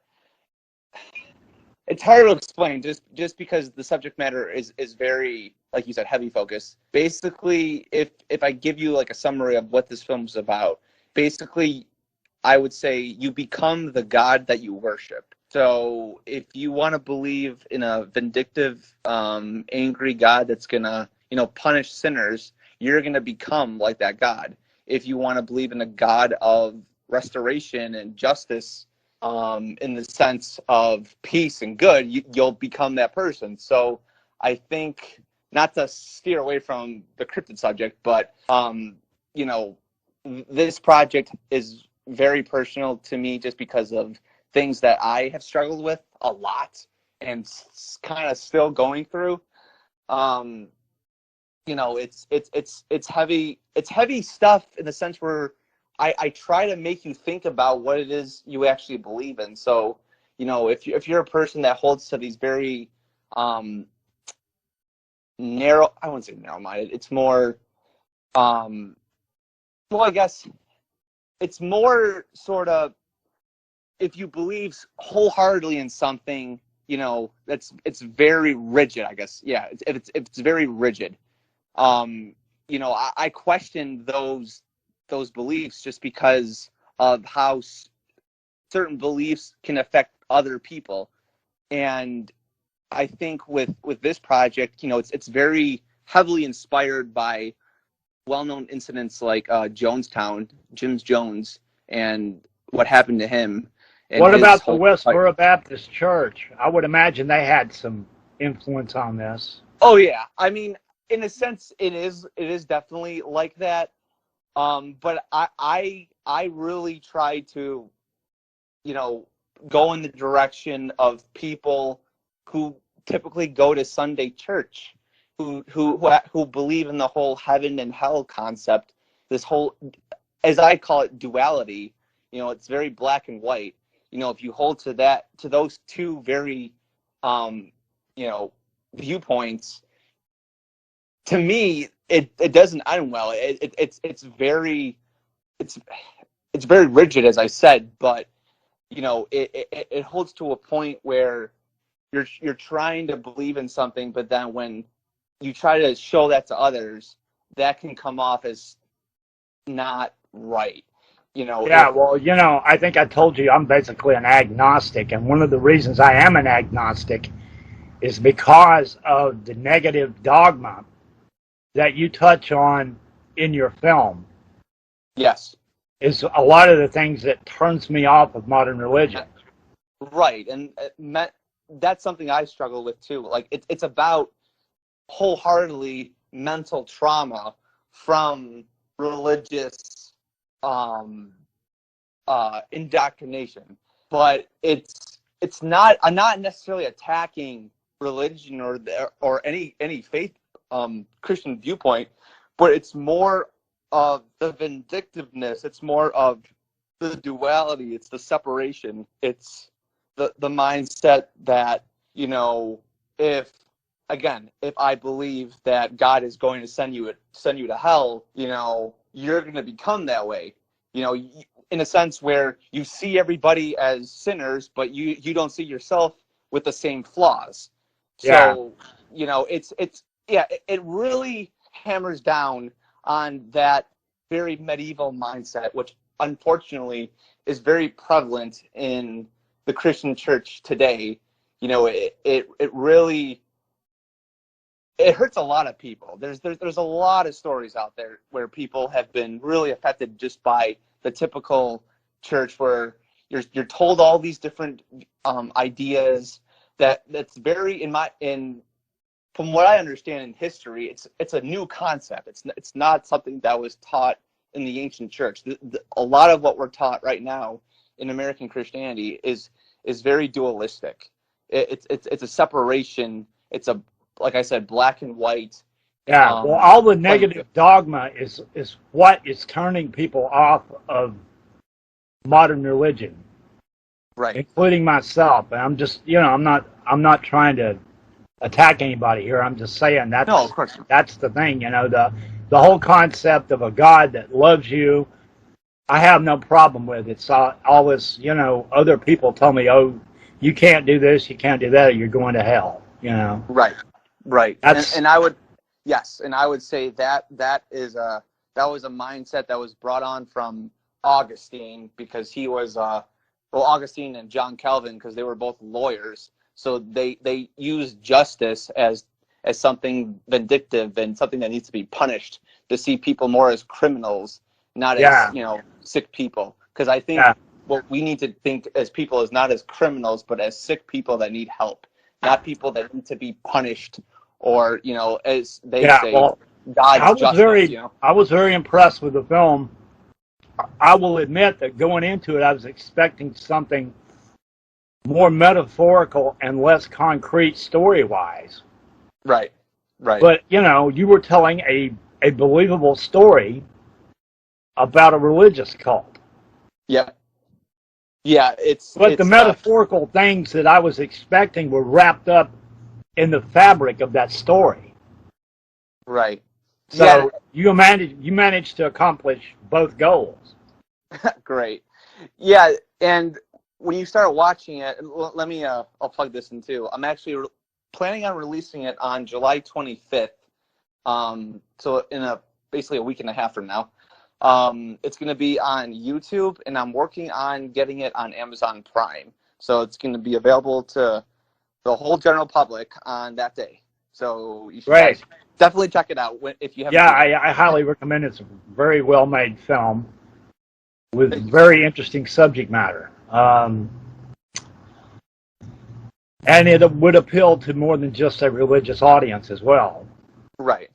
It's hard to explain just because the subject matter is very, like you said, heavy focus. Basically, if I give you like a summary of what this film's about, basically, I would say you become the god that you worship. So if you want to believe in a vindictive, angry God that's gonna, punish sinners, you're gonna become like that God. If you want to believe in a God of restoration and justice, in the sense of peace and good, you'll become that person. So I think, not to steer away from the cryptid subject, but this project is very personal to me just because of things that I have struggled with a lot and kind of still going through. It's heavy stuff in the sense where I try to make you think about what it is you actually believe in. So, if you're a person that holds to these very narrow, I wouldn't say narrow-minded, it's more, I guess it's more sort of, if you believe wholeheartedly in something, it's very rigid, I guess. Yeah, it's very rigid. I question those beliefs just because of how certain beliefs can affect other people. And I think with this project, it's very heavily inspired by well-known incidents like Jonestown, Jim Jones, and what happened to him. What about the Westboro Baptist Church? I would imagine they had some influence on this. Oh yeah, I mean, in a sense, it is definitely like that. But I really try to go in the direction of people who typically go to Sunday church, who believe in the whole heaven and hell concept, this whole, as I call it, duality. It's very black and white. If you hold to those two very, viewpoints, to me, it doesn't end well. It's very rigid, as I said, but it holds to a point where you're trying to believe in something, but then when you try to show that to others, that can come off as not right. Yeah, well, I think I told you I'm basically an agnostic, and one of the reasons I am an agnostic is because of the negative dogma that you touch on in your film. Yes. Is a lot of the things that turns me off of modern religion. Right, and that's something I struggle with too. Like it's about wholeheartedly mental trauma from religious indoctrination, but it's not. I'm not necessarily attacking religion or any faith Christian viewpoint, but it's more of the vindictiveness. It's more of the duality. It's the separation. It's the mindset that, if I believe that God is going to send you to hell, you're going to become that way. In a sense where you see everybody as sinners, but you don't see yourself with the same flaws. Yeah. So, it really hammers down on that very medieval mindset, which unfortunately is very prevalent in the Christian church today. It really hurts a lot of people. There's a lot of stories out there where people have been really affected just by the typical church, where you're told all these different ideas that's very from what I understand in history, it's a new concept. It's not something that was taught in the ancient church. A lot of what we're taught right now in American Christianity is very dualistic. It's a separation. It's like I said, black and white. Yeah. Well, all the negative dogma is what is turning people off of modern religion, right? Including myself. And I'm just, I'm not trying to attack anybody here. I'm just saying that's no, of course. That's the thing. The whole concept of a God that loves you, I have no problem with it. It's all this, other people tell me, oh, you can't do this, you can't do that, or you're going to hell. Right. And I would say that was a mindset that was brought on from Augustine, because he was Augustine and John Calvin, because they were both lawyers. So they used justice as something vindictive and something that needs to be punished, to see people more as criminals, not as sick people. Because I think what we need to think as people is not as criminals, but as sick people that need help, not people that need to be punished, or as they say, God's justice. I was very impressed with the film. I will admit that going into it, I was expecting something more metaphorical and less concrete story-wise. Right. But, you were telling a believable story about a religious cult. Yeah. Yeah, But the metaphorical things that I was expecting were wrapped up in the fabric of that story. Right. So you managed to accomplish both goals. Great. Yeah, and when you start watching it, let me I'll plug this in too. I'm actually planning on releasing it on July 25th. So in basically a week and a half from now. It's going to be on YouTube, and I'm working on getting it on Amazon Prime. So it's going to be available to the whole general public on that day. So you should guys definitely check it out if you haven't. Yeah, I highly recommend it. It's a very well-made film with very interesting subject matter. And it would appeal to more than just a religious audience as well. Right.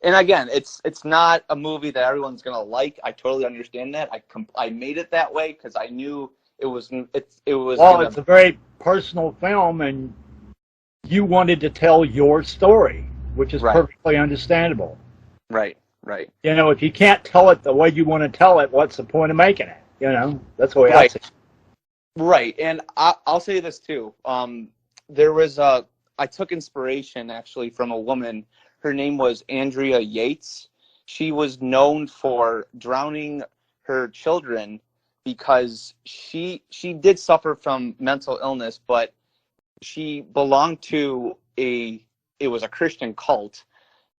And again, it's not a movie that everyone's going to like. I totally understand that. I made it that way because I knew it was well, Well, it's a very personal film, and you wanted to tell your story, which is Right. perfectly understandable. right. If you can't tell it the way you want to tell it, what's the point of making it? That's the way I Right. see it. Right, and I'll say this too. There was I took inspiration actually from a woman. Her name was Andrea Yates. She was known for drowning her children because she did suffer from mental illness, but she belonged to it was a Christian cult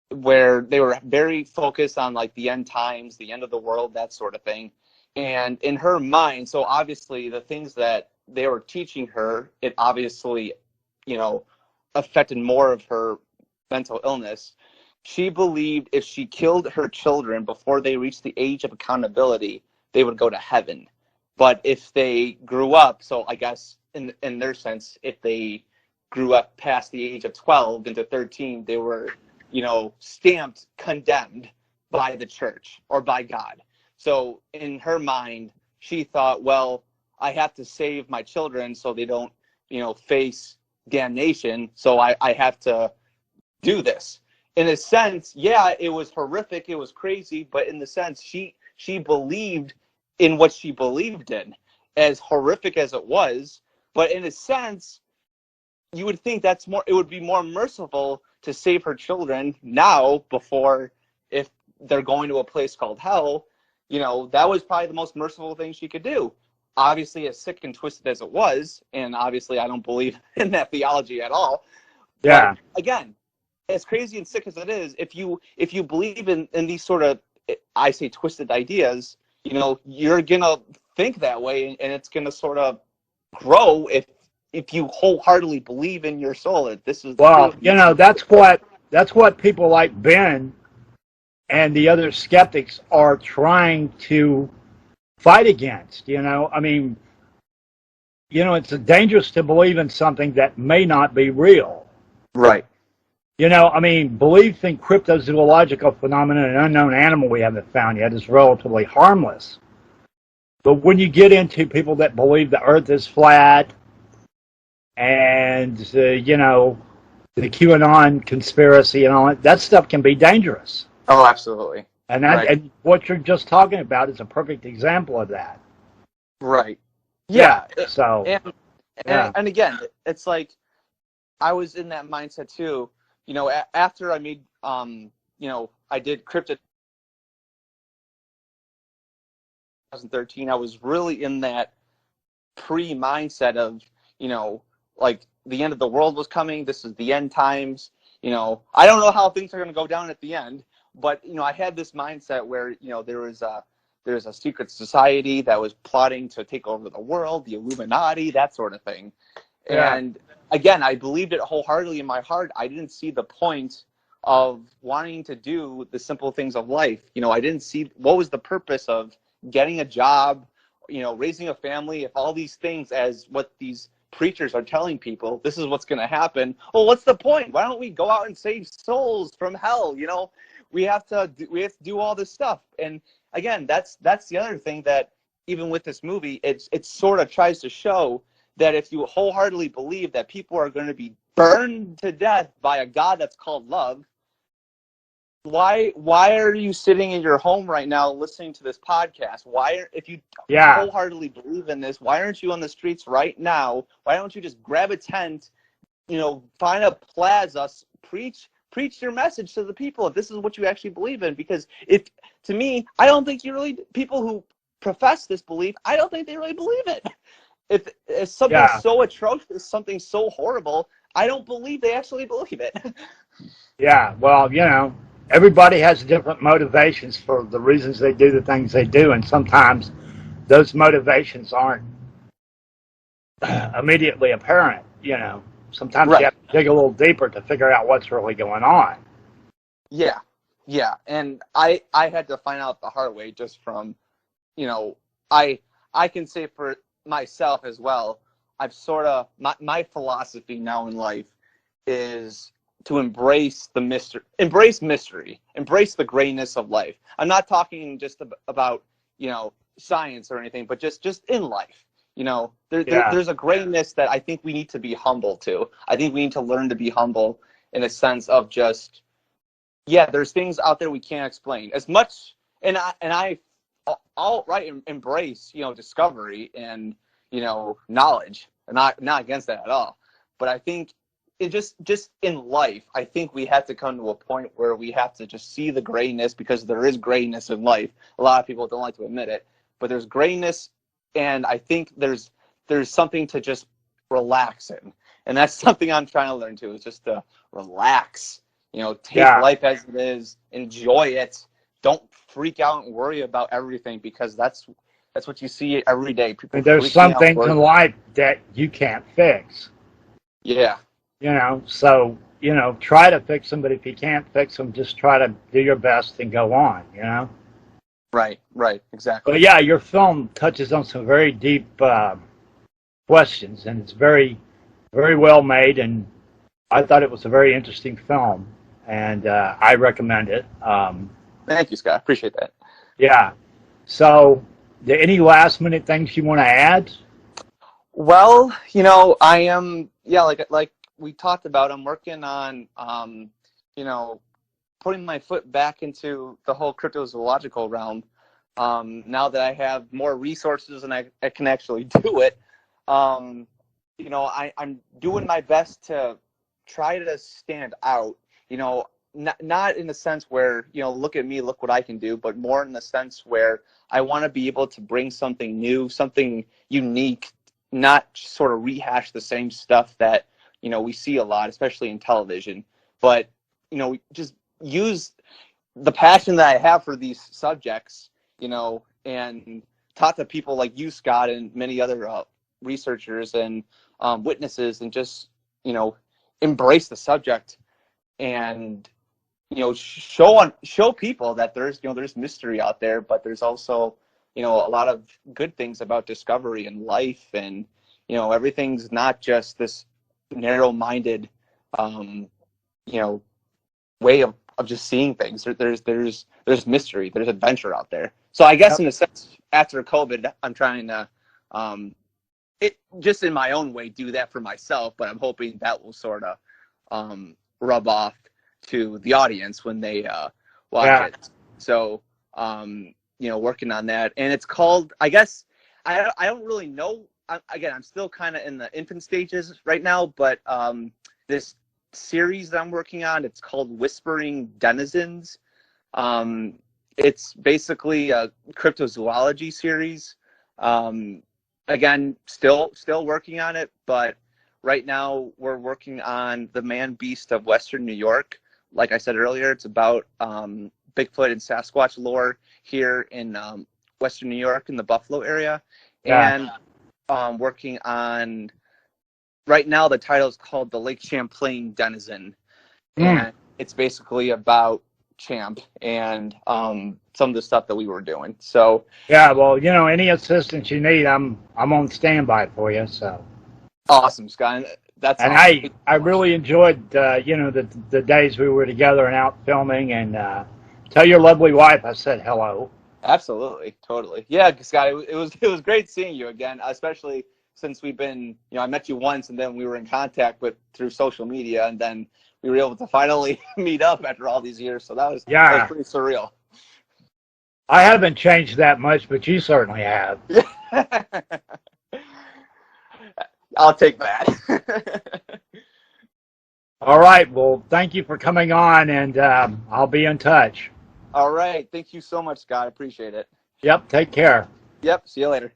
where they were very focused on like the end times, the end of the world, that sort of thing. And in her mind, so obviously the things that they were teaching her, it obviously, affected more of her mental illness. She believed if she killed her children before they reached the age of accountability, they would go to heaven. But if they grew up, so I guess in their sense, if they grew up past the age of 12 into 13, they were, stamped condemned by the church or by God. So in her mind, she thought, well, I have to save my children so they don't, face damnation. So I have to do this. In a sense, yeah, it was horrific. It was crazy. But in the sense, she believed in what she believed in, as horrific as it was. But in a sense, you would think it would be more merciful to save her children now before, if they're going to a place called hell, that was probably the most merciful thing she could do. Obviously, as sick and twisted as it was, and obviously I don't believe in that theology at all. Yeah. But again, as crazy and sick as it is, if you believe in these sort of, I say, twisted ideas, you're gonna think that way, and it's gonna sort of grow if you wholeheartedly believe in your soul that this is the Well, truth. that's what people like Ben and the other skeptics are trying to fight against. It's dangerous to believe in something that may not be real. Right. Belief in cryptozoological phenomena, an unknown animal we haven't found yet, is relatively harmless. But when you get into people that believe the Earth is flat and, the QAnon conspiracy and all that stuff can be dangerous. Oh, absolutely. And what you're just talking about is a perfect example of that. Right. Yeah. Yeah. So. And again, it's like I was in that mindset too. After I made, I did Crypto 2013. I was really in that pre-mindset of, like the end of the world was coming. This is the end times. I don't know how things are going to go down at the end, but I had this mindset where there was a secret society that was plotting to take over the world, the Illuminati, that sort of thing. Yeah. And again, I believed it wholeheartedly in my heart. I didn't see the point of wanting to do the simple things of life. I didn't see what was the purpose of getting a job, raising a family, if all these things as what these preachers are telling people, this is what's going to happen. Well, what's the point? Why don't we go out and save souls from hell? We have to do all this stuff. And again, that's the other thing that even with this movie, it sort of tries to show that if you wholeheartedly believe that people are going to be burned to death by a God that's called love, why are you sitting in your home right now listening to this podcast? If you wholeheartedly believe in this, why aren't you on the streets right now? Why don't you just grab a tent, find a plaza, preach your message to the people if this is what you actually believe in? Because to me, I don't think people who profess this belief, I don't think they really believe it. If something so atrocious, something so horrible, I don't believe they actually believe it. Yeah, well, everybody has different motivations for the reasons they do the things they do, and sometimes those motivations aren't immediately apparent. Sometimes you have to dig a little deeper to figure out what's really going on. Yeah, and I had to find out the hard way just from, I can say for myself as well, I've sort of, my philosophy now in life is to embrace mystery, embrace the grayness of life. I'm not talking just about, science or anything, but just in life. There's a grayness that I think we need to be humble to. I think we need to learn to be humble in a sense of just, there's things out there we can't explain as much. And I outright embrace, discovery and, knowledge. I'm not against that at all. But I think it just in life, I think we have to come to a point where we have to just see the grayness, because there is grayness in life. A lot of people don't like to admit it, but there's grayness, and I think there's something to just relax in. And that's something I'm trying to learn too, is just to relax, take life as it is, enjoy it. Don't freak out and worry about everything, because that's what you see every day. People, and there's some things in life that you can't fix. Yeah. So, try to fix them, but if you can't fix them, just try to do your best and go on, Right, exactly. But yeah, your film touches on some very deep questions, and it's very, very well made, and I thought it was a very interesting film, and I recommend it. Thank you, Scott. Appreciate that. Yeah. So, any last minute things you want to add? Well, I am, like we talked about, I'm working on, putting my foot back into the whole cryptozoological realm. Now that I have more resources and I can actually do it, I'm doing my best to try to stand out, not in the sense where, look at me, look what I can do, but more in the sense where I want to be able to bring something new, something unique, not sort of rehash the same stuff that, we see a lot, especially in television, but, just use the passion that I have for these subjects, and talk to people like you, Scott, and many other researchers and witnesses, and just, embrace the subject and, show people that there's mystery out there, but there's also, a lot of good things about discovery and life, and, everything's not just this narrow-minded, way of just seeing things. There's mystery, there's adventure out there. So I guess in a sense, after COVID, I'm trying to, just in my own way, do that for myself, but I'm hoping that will sort of rub off to the audience when they watch it. So, working on that. And it's called, I guess, I don't really know. I'm still kind of in the infant stages right now, but this series that I'm working on, it's called Whispering Denizens. It's basically a cryptozoology series. Again, still working on it, but right now we're working on the man-beast of Western New York. Like I said earlier, it's about Bigfoot and Sasquatch lore here in Western New York in the Buffalo area. And working on, right now the title is called The Lake Champlain Denizen. And it's basically about Champ and some of the stuff that we were doing. So well, any assistance you need, I'm on standby for you. So awesome, Scott. That's and awesome. I really enjoyed the days we were together and out filming. And tell your lovely wife I said hello. Absolutely, totally. Yeah, Scott, it was great seeing you again, especially since we've been, I met you once, and then we were in contact through social media, and then we were able to finally meet up after all these years. So that was pretty surreal. I haven't changed that much, but you certainly have. I'll take that. All right. Well, thank you for coming on, and I'll be in touch. All right. Thank you so much, Scott. I appreciate it. Yep. Take care. Yep. See you later.